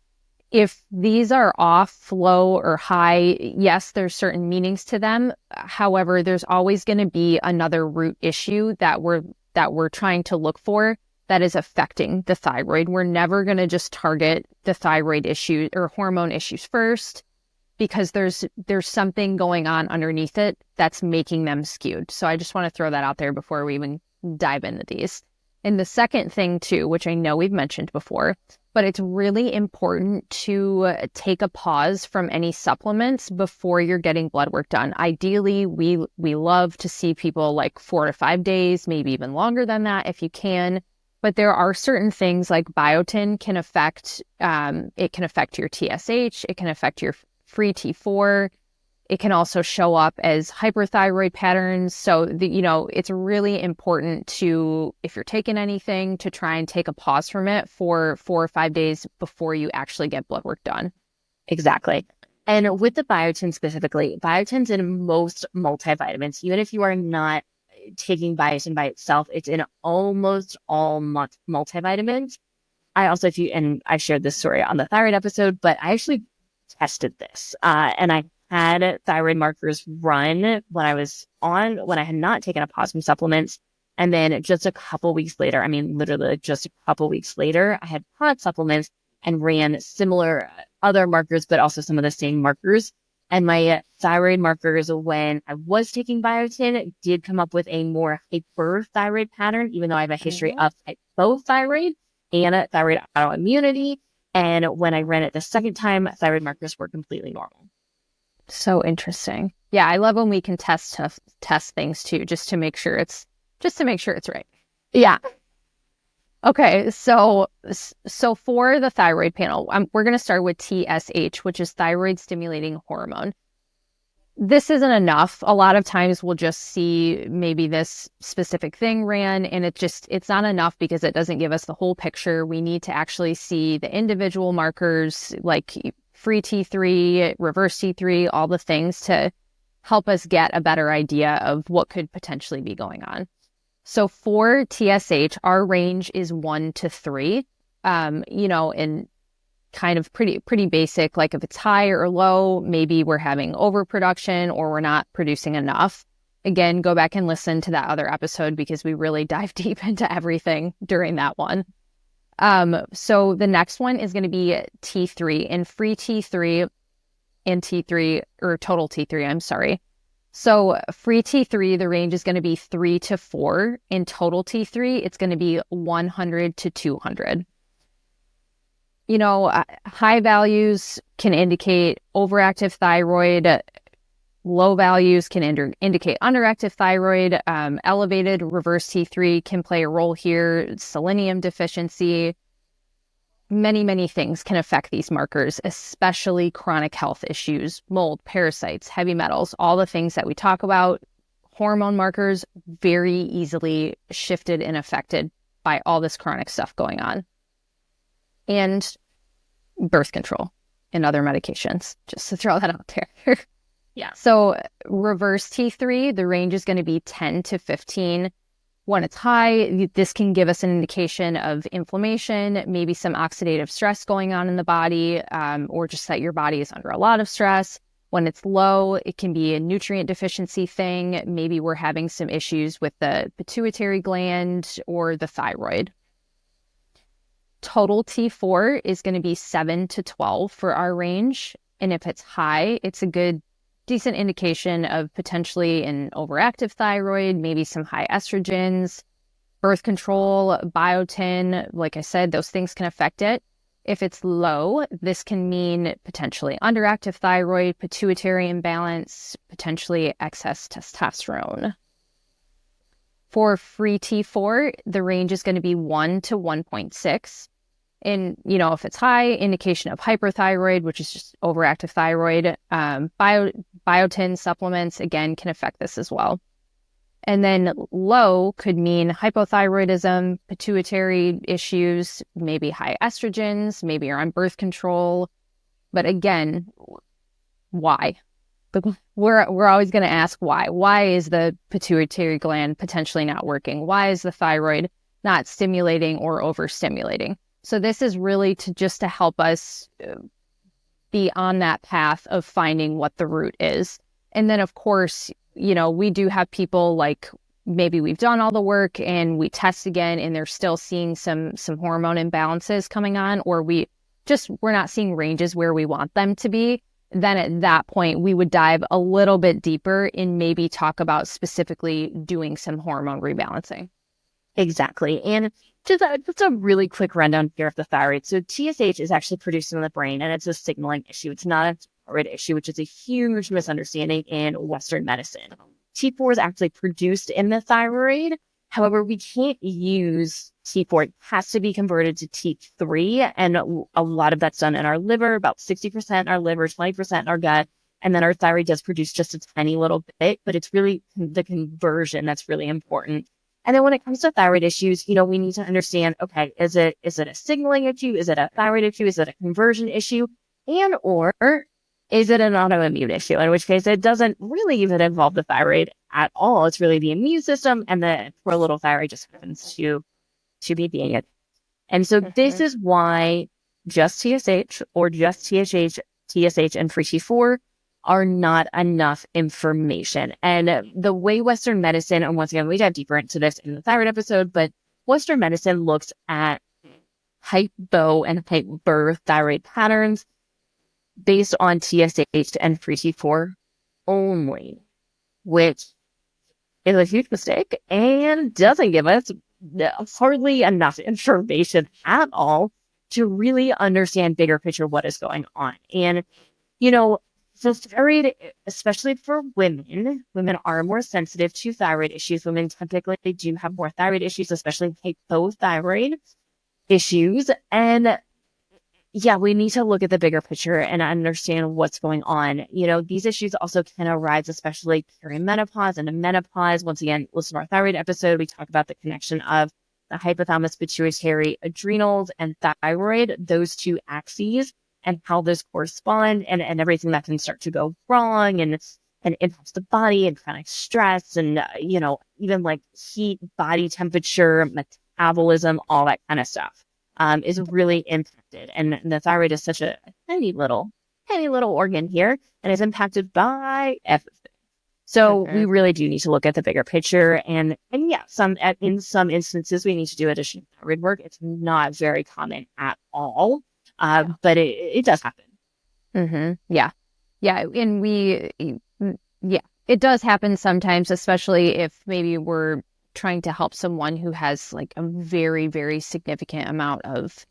If these are off, low, or high, yes, there's certain meanings to them. However, there's always going to be another root issue that we're trying to look for that is affecting the thyroid. We're never going to just target the thyroid issue or hormone issues first, because there's something going on underneath it that's making them skewed. So I just want to throw that out there before we even dive into these. And the second thing too, which I know we've mentioned before, but it's really important to take a pause from any supplements before you're getting blood work done. Ideally, we love to see people like 4 to 5 days, maybe even longer than that if you can. But there are certain things like biotin can affect, it can affect your TSH, it can affect your free T4. It can also show up as hyperthyroid patterns. So, it's really important to, if you're taking anything, to try and take a pause from it for 4 or 5 days before you actually get blood work done. Exactly. And with the biotin specifically, biotin's in most multivitamins. Even if you are not taking biotin by itself, it's in almost all multivitamins. I also, and I shared this story on the thyroid episode, but I actually tested this, and I had thyroid markers run when I had not taken a pause from supplements. And then just a couple weeks later, literally just a couple weeks later, I had pod supplements and ran similar other markers, but also some of the same markers. And my thyroid markers, when I was taking biotin, did come up with a more hyperthyroid pattern, even though I have a history of hypothyroid and thyroid autoimmunity. And when I ran it the second time, thyroid markers were completely normal. So interesting. Yeah, I love when we can test things too, just to make sure it's right. Yeah. Okay, so for the thyroid panel, we're going to start with TSH, which is thyroid stimulating hormone. This isn't enough. A lot of times we'll just see maybe this specific thing ran, and it's not enough because it doesn't give us the whole picture. We need to actually see the individual markers like free T3, reverse T3, all the things to help us get a better idea of what could potentially be going on. So for TSH, our range is 1 to 3, and kind of pretty basic. Like if it's high or low, maybe we're having overproduction or we're not producing enough. Again, go back and listen to that other episode because we really dive deep into everything during that one. So the next one is going to be T3, and free T3 and T3, or total T3, I'm sorry. So free T3, the range is going to be 3 to 4. In total T3, it's going to be 100 to 200. High values can indicate overactive thyroid. Low values can indicate underactive thyroid. Elevated reverse T3 can play a role here. Selenium deficiency. Many, many things can affect these markers, especially chronic health issues, mold, parasites, heavy metals, all the things that we talk about. Hormone markers very easily shifted and affected by all this chronic stuff going on. And birth control and other medications, just to throw that out there. Yeah. So reverse T3, the range is going to be 10 to 15. When it's high, this can give us an indication of inflammation, maybe some oxidative stress going on in the body, or just that your body is under a lot of stress. When it's low, it can be a nutrient deficiency thing. Maybe we're having some issues with the pituitary gland or the thyroid. Total T4 is going to be 7 to 12 for our range. And if it's high, it's a decent indication of potentially an overactive thyroid, maybe some high estrogens, birth control, biotin. Like I said, those things can affect it. If it's low, this can mean potentially underactive thyroid, pituitary imbalance, potentially excess testosterone. For free T4, the range is going to be 1 to 1.6. And, if it's high, indication of hyperthyroid, which is just overactive thyroid. Biotin supplements, again, can affect this as well. And then low could mean hypothyroidism, pituitary issues, maybe high estrogens, maybe you're on birth control. But again, why? We're always going to ask why. Why is the pituitary gland potentially not working? Why is the thyroid not stimulating or overstimulating? So this is really to help us be on that path of finding what the root is. And then, of course, we do have people like maybe we've done all the work and we test again and they're still seeing some hormone imbalances coming on, or we're not seeing ranges where we want them to be. Then at that point, we would dive a little bit deeper and maybe talk about specifically doing some hormone rebalancing. Exactly. And just a really quick rundown here of the thyroid. So TSH is actually produced in the brain, and it's a signaling issue. It's not a thyroid issue, which is a huge misunderstanding in Western medicine. T4 is actually produced in the thyroid. However, we can't use T4. It has to be converted to T3, and a lot of that's done in our liver, about 60% in our liver, 20% in our gut, and then our thyroid does produce just a tiny little bit, but it's really the conversion that's really important. And then when it comes to thyroid issues, we need to understand, okay, is it a signaling issue? Is it a thyroid issue? Is it a conversion issue? And or is it an autoimmune issue? In which case, it doesn't really even involve the thyroid at all. It's really the immune system, and the poor little thyroid just happens to be being it. And so this is why just TSH or just TSH and free T4 are not enough information. And the way Western medicine, and once again, we dive deeper into this in the thyroid episode, but Western medicine looks at hypo and hyperthyroid patterns based on TSH and free T4 only, which is a huge mistake and doesn't give us hardly enough information at all to really understand bigger picture what is going on. And, so thyroid, especially for women are more sensitive to thyroid issues. Women typically do have more thyroid issues, especially hypothyroid issues. And yeah, we need to look at the bigger picture and understand what's going on. These issues also can arise, especially perimenopause and menopause. Once again, listen to our thyroid episode. We talk about the connection of the hypothalamus, pituitary, adrenals, and thyroid, those two axes, and how those correspond and everything that can start to go wrong. And and impacts the body and chronic stress and, even like heat, body temperature, metabolism, all that kind of stuff, is really impacted. And the thyroid is such a tiny little organ here and is impacted by everything. So we really do need to look at the bigger picture. And yeah, in some instances, we need to do additional thyroid work. It's not very common at all, but it does happen. Yeah. And it does happen sometimes, especially if maybe we're trying to help someone who has like a very, very significant amount of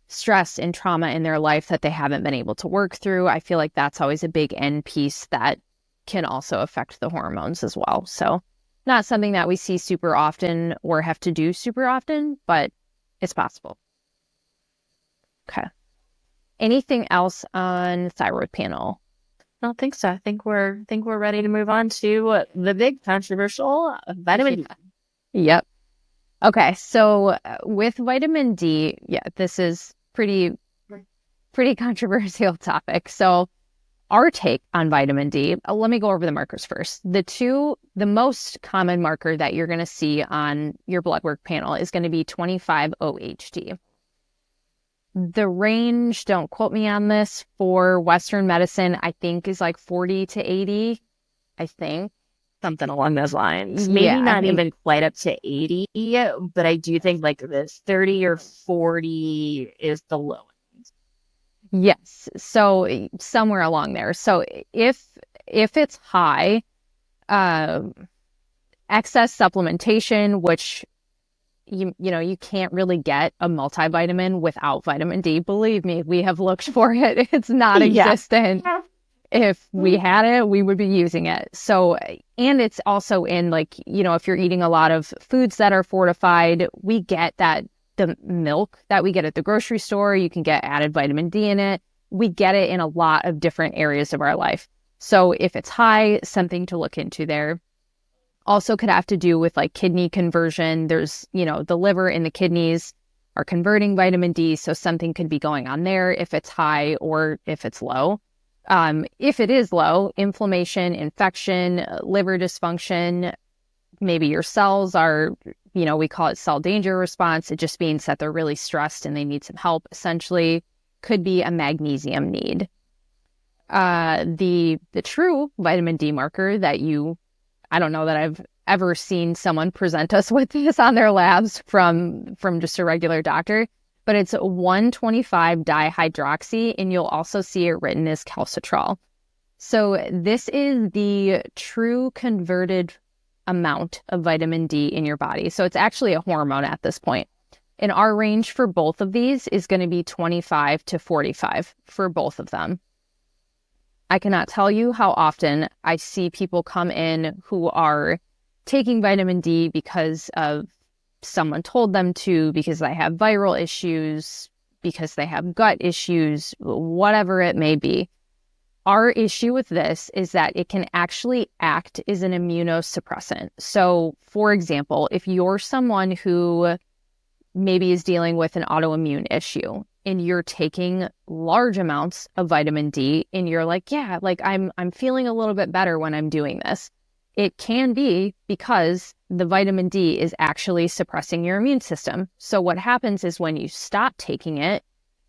stress and trauma in their life that they haven't been able to work through. I feel like that's always a big end piece that can also affect the hormones as well. So not something that we see super often or have to do super often, but it's possible. Okay. Anything else on thyroid panel? I don't think so. I think we're ready to move on to the big controversial vitamin D. Yep. Okay, so with vitamin D, this is pretty controversial topic. So our take on vitamin D, let me go over the markers first. The most common marker that you're going to see on your blood work panel is going to be 25-OHD. The range, don't quote me on this, for Western medicine, I think is like 40 to 80, I think. Something along those lines. Maybe not even quite up to 80, but I do think like this 30 or 40 is the low end. Yes. So somewhere along there. So if it's high, excess supplementation, which you can't really get a multivitamin without vitamin D. Believe me, we have looked for it. It's not existent. If we had it, we would be using it. So, and it's also in like, if you're eating a lot of foods that are fortified, we get that the milk that we get at the grocery store, you can get added vitamin D in it. We get it in a lot of different areas of our life. So if it's high, something to look into there. Also could have to do with like kidney conversion. There's, the liver and the kidneys are converting vitamin D. So something could be going on there if it's high or if it's low. If it is low, inflammation, infection, liver dysfunction, maybe your cells are, we call it cell danger response. It just means that they're really stressed and they need some help. Essentially, could be a magnesium need. The true vitamin D marker that I don't know that I've ever seen someone present us with this on their labs from just a regular doctor, but it's 1,25-dihydroxy, and you'll also see it written as calcitrol. So this is the true converted amount of vitamin D in your body. So it's actually a hormone at this point. And our range for both of these is going to be 25 to 45 for both of them. I cannot tell you how often I see people come in who are taking vitamin D because of someone told them to, because they have viral issues, because they have gut issues, whatever it may be. Our issue with this is that it can actually act as an immunosuppressant. So, for example, if you're someone who maybe is dealing with an autoimmune issue and you're taking large amounts of vitamin D and you're like, yeah, like I'm feeling a little bit better when I'm doing this. It can be because the vitamin D is actually suppressing your immune system. So what happens is when you stop taking it,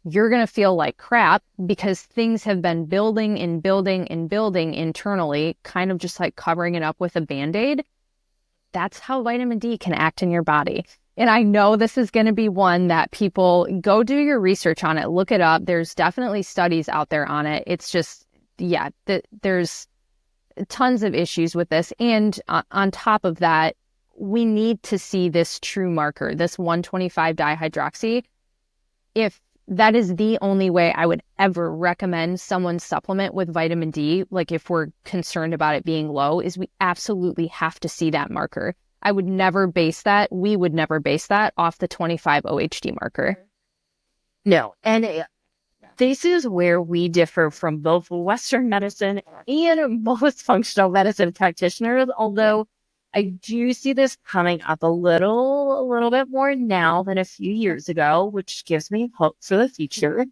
you're going to feel like crap because things have been building and building and building internally, kind of just like covering it up with a Band-Aid. That's how vitamin D can act in your body. And I know this is going to be one that people go do your research on it, look it up. There's definitely studies out there on it. It's just, there's tons of issues with this. And on top of that, we need to see this true marker, this 1,25-dihydroxy. If that is the only way I would ever recommend someone supplement with vitamin D, like if we're concerned about it being low, is we absolutely have to see that marker. We would never base that off the 25-OHD marker. No. And this is where we differ from both Western medicine and most functional medicine practitioners, although I do see this coming up a little bit more now than a few years ago, which gives me hope for the future.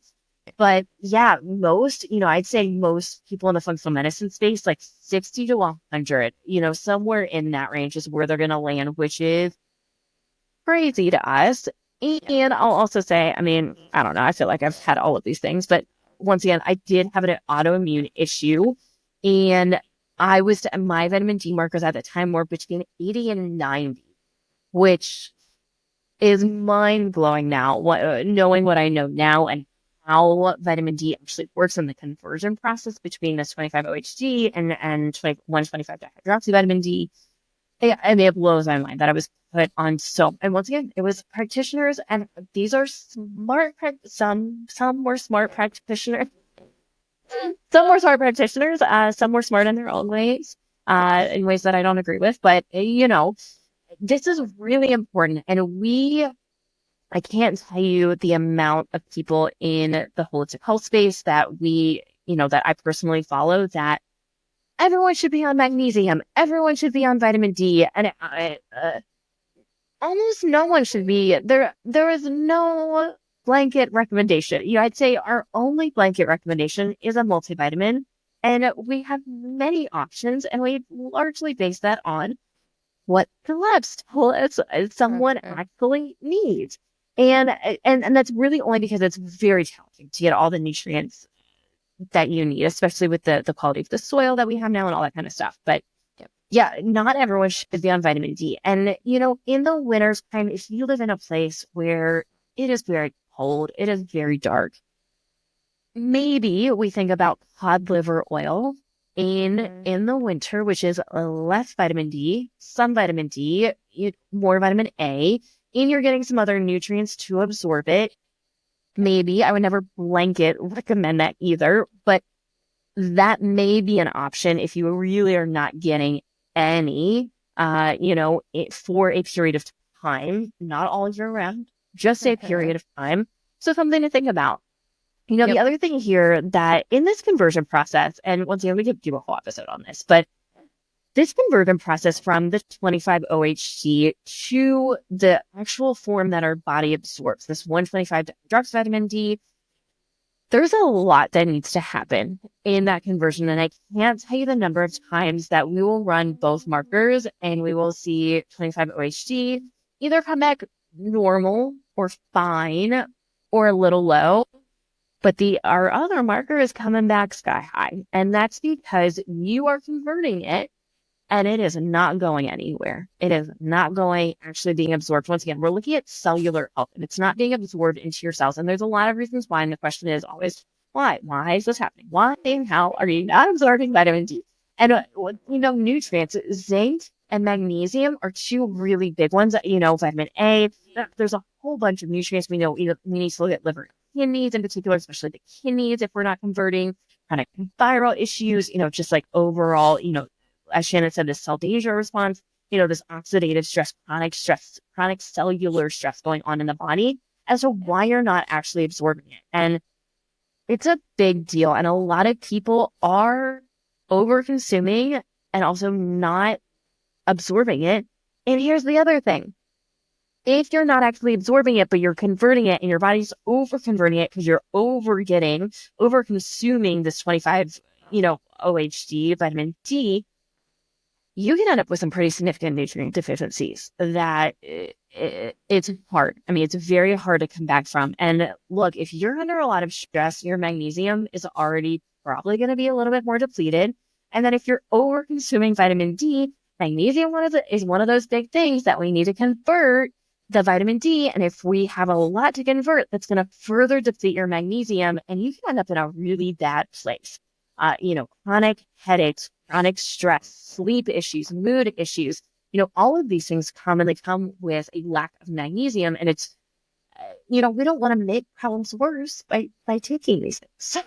But yeah, most, I'd say most people in the functional medicine space, like 60 to 100, somewhere in that range is where they're going to land, which is crazy to us. And I'll also say, I mean, I don't know, I feel like I've had all of these things, but once again, I did have an autoimmune issue, and my vitamin D markers at the time were between 80 and 90, which is mind blowing now, knowing what I know now and how vitamin D actually works in the conversion process between this 25-OHD and 125 dihydroxyvitamin D. I mean, it blows my mind that I was put on and once again, it was practitioners, and these are smart, some were smart practitioners, some were smart practitioners, some were smart in their own ways, in ways that I don't agree with, but this is really important. And I can't tell you the amount of people in the holistic health space that that I personally follow, that everyone should be on magnesium, everyone should be on vitamin D, and almost no one should be. There is no blanket recommendation. I'd say our only blanket recommendation is a multivitamin, and we have many options, and we largely base that on what the labs tell us someone actually needs. And that's really only because it's very challenging to get all the nutrients that you need, especially with the quality of the soil that we have now and all that kind of stuff. But yeah, not everyone should be on vitamin D. And, in the winter's time, if you live in a place where it is very cold, it is very dark, maybe we think about cod liver oil in the winter, which is less vitamin D, some vitamin D, more vitamin A, and you're getting some other nutrients to absorb it. Maybe I would never blanket recommend that either, but that may be an option if you really are not getting any, for a period of time, not all year round, just a period of time. So something to think about. The other thing here, that in this conversion process, and once again, we could do a whole episode on this, but this conversion process from the 25-OHD to the actual form that our body absorbs, this 125-dihydroxyvitamin D, there's a lot that needs to happen in that conversion. And I can't tell you the number of times that we will run both markers and we will see 25-OHD either come back normal or fine or a little low, but our other marker is coming back sky high. And that's because you are converting it and it is not going anywhere. It is not actually being absorbed. Once again, we're looking at cellular health, and it's not being absorbed into your cells. And there's a lot of reasons why. And the question is always, why? Why is this happening? Why and how are you not absorbing vitamin D? And, nutrients, zinc and magnesium are two really big ones. Vitamin A, there's a whole bunch of nutrients we know we need to look at liver and kidneys in particular, especially the kidneys if we're not converting, chronic thyroid issues, just like overall, as Shannon said, this cell danger response, this oxidative stress, chronic cellular stress going on in the body as to why you're not actually absorbing it. And it's a big deal. And a lot of people are over consuming and also not absorbing it. And here's the other thing. If you're not actually absorbing it, but you're converting it and your body's over converting it because you're over consuming this 25, OHD, vitamin D, you can end up with some pretty significant nutrient deficiencies that it's hard. I mean, it's very hard to come back from. And look, if you're under a lot of stress, your magnesium is already probably going to be a little bit more depleted. And then if you're over consuming vitamin D, magnesium is one of those big things that we need to convert the vitamin D. And if we have a lot to convert, that's going to further deplete your magnesium, and you can end up in a really bad place. Chronic headaches, chronic stress, sleep issues, mood issues, all of these things commonly come with a lack of magnesium. And it's, we don't want to make problems worse by taking these things.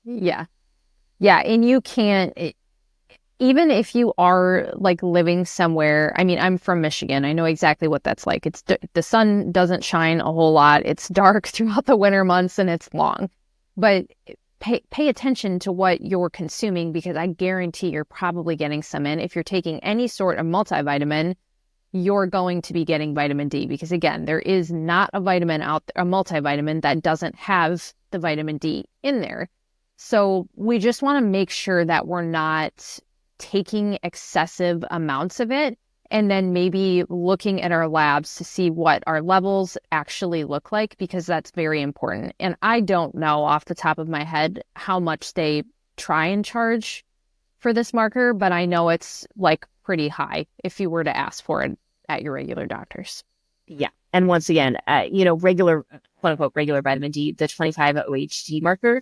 Yeah. Yeah. And you can't, even if you are like living somewhere, I mean, I'm from Michigan. I know exactly what that's like. The sun doesn't shine a whole lot. It's dark throughout the winter months and it's long, but pay attention to what you're consuming, because I guarantee you're probably getting some in. If you're taking any sort of multivitamin, you're going to be getting vitamin D, because again, there is not a vitamin out there, a multivitamin that doesn't have the vitamin D in there. So we just want to make sure that we're not taking excessive amounts of it, and then maybe looking at our labs to see what our levels actually look like, because that's very important. And I don't know off the top of my head how much they try and charge for this marker, but I know it's like pretty high if you were to ask for it at your regular doctor's. Yeah. And once again, regular, quote unquote, regular vitamin D, the 25 OHD marker,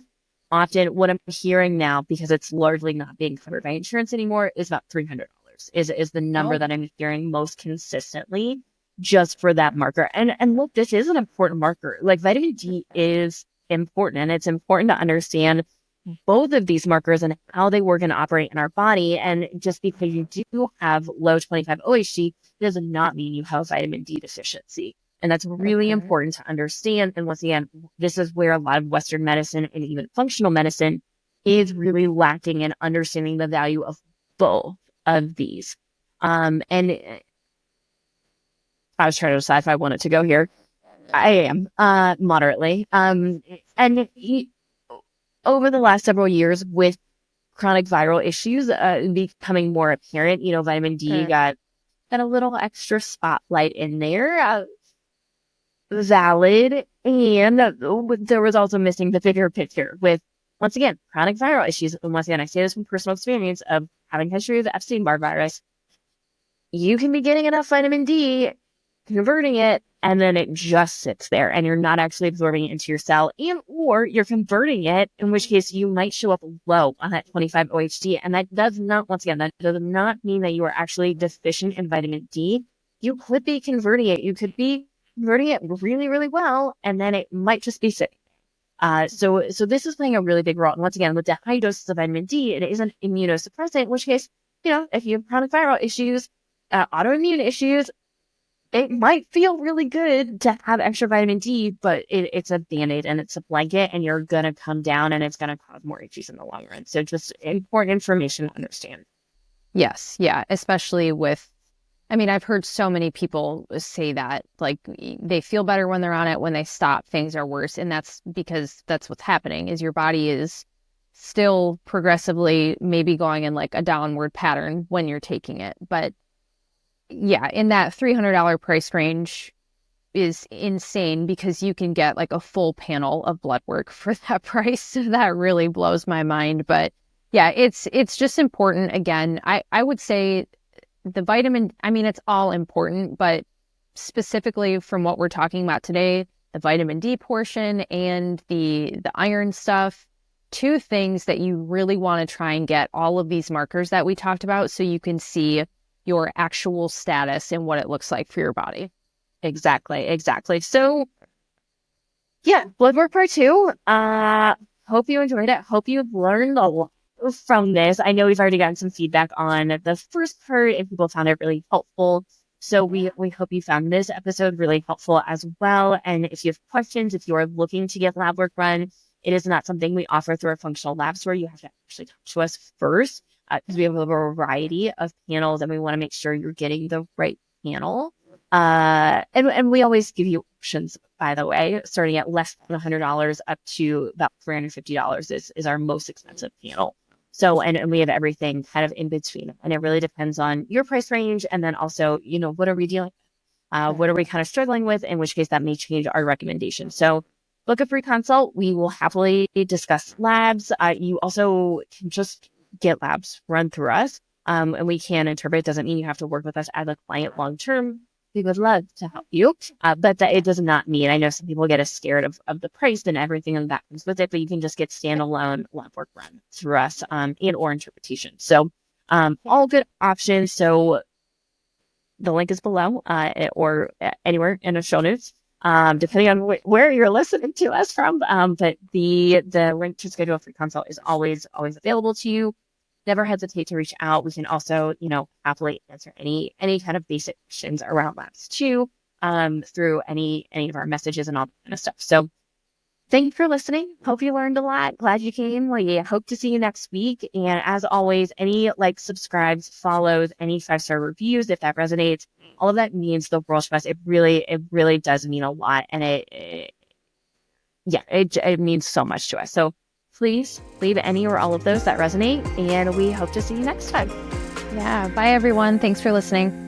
often what I'm hearing now, because it's largely not being covered by insurance anymore, is about $300 is the number that I'm hearing most consistently just for that marker. And look, this is an important marker. Like, vitamin D is important, and it's important to understand both of these markers and how they work and operate in our body. And just because you do have low 25 OHD does not mean you have vitamin D deficiency. And that's really important to understand. And once again, this is where a lot of Western medicine and even functional medicine is really lacking in understanding the value of both of these. And I was trying to decide if I wanted to go here. I am moderately. And over the last several years, with chronic viral issues becoming more apparent, vitamin D got a little extra spotlight in there. Valid. And there was also missing the bigger picture with, once again, chronic viral issues. And once again, I say this from personal experience of having history of the Epstein-Barr virus. You can be getting enough vitamin D, converting it, and then it just sits there and you're not actually absorbing it into your cell, or you're converting it, in which case you might show up low on that 25 OHD. And that does not, once again, that does not mean that you are actually deficient in vitamin D. You could be converting it. You could be converting it really, really well, and then it might just be sitting. So this is playing a really big role. And once again, with the high doses of vitamin D, it is an immunosuppressant, in which case, if you have chronic viral issues, autoimmune issues, it might feel really good to have extra vitamin D, but it's a Band-Aid and it's a blanket, and you're going to come down and it's going to cause more issues in the long run. So just important information to understand. Yes. Yeah. Especially with, I've heard so many people say that, like, they feel better when they're on it. When they stop, things are worse. And that's because that's what's happening, is your body is still progressively maybe going in like a downward pattern when you're taking it. But yeah, in that $300 price range is insane, because you can get like a full panel of blood work for that price. So that really blows my mind. But yeah, it's just important. Again, I would say the vitamin, it's all important, but specifically from what we're talking about today, the vitamin D portion and the iron stuff, two things that you really want to try and get all of these markers that we talked about, so you can see your actual status and what it looks like for your body. Exactly. So yeah, blood work part 2. Hope you enjoyed it. Hope you've learned a lot from this. I know we've already gotten some feedback on the first part and people found it really helpful. So we hope you found this episode really helpful as well. And if you have questions, if you are looking to get lab work run, it is not something we offer through our functional labs, where you have to actually talk to us first, because we have a variety of panels and we want to make sure you're getting the right panel. And we always give you options, by the way, starting at less than $100 up to about $350 is our most expensive panel. So, and we have everything kind of in between, and it really depends on your price range. And then also, what are we dealing with? What are we kind of struggling with? In which case that may change our recommendation. So book a free consult. We will happily discuss labs. You also can just get labs run through us. And we can interpret. Doesn't mean you have to work with us as a client long-term. We would love to help you, but it does not mean, I know some people get scared of the price and everything that comes with it, but you can just get standalone lab work run through us and or interpretation. So all good options. So the link is below or anywhere in the show notes, depending on where you're listening to us from. But the link to schedule a free consult is always available to you. Never hesitate to reach out. We can also, happily answer any kind of basic questions around labs too, through any of our messages and all that kind of stuff. So thank you for listening. Hope you learned a lot. Glad you came. We hope to see you next week. And as always, any likes, subscribes, follows, any 5-star reviews, if that resonates, all of that means the world to us. It really does mean a lot. And it means so much to us. So please leave any or all of those that resonate. And we hope to see you next time. Yeah. Bye, everyone. Thanks for listening.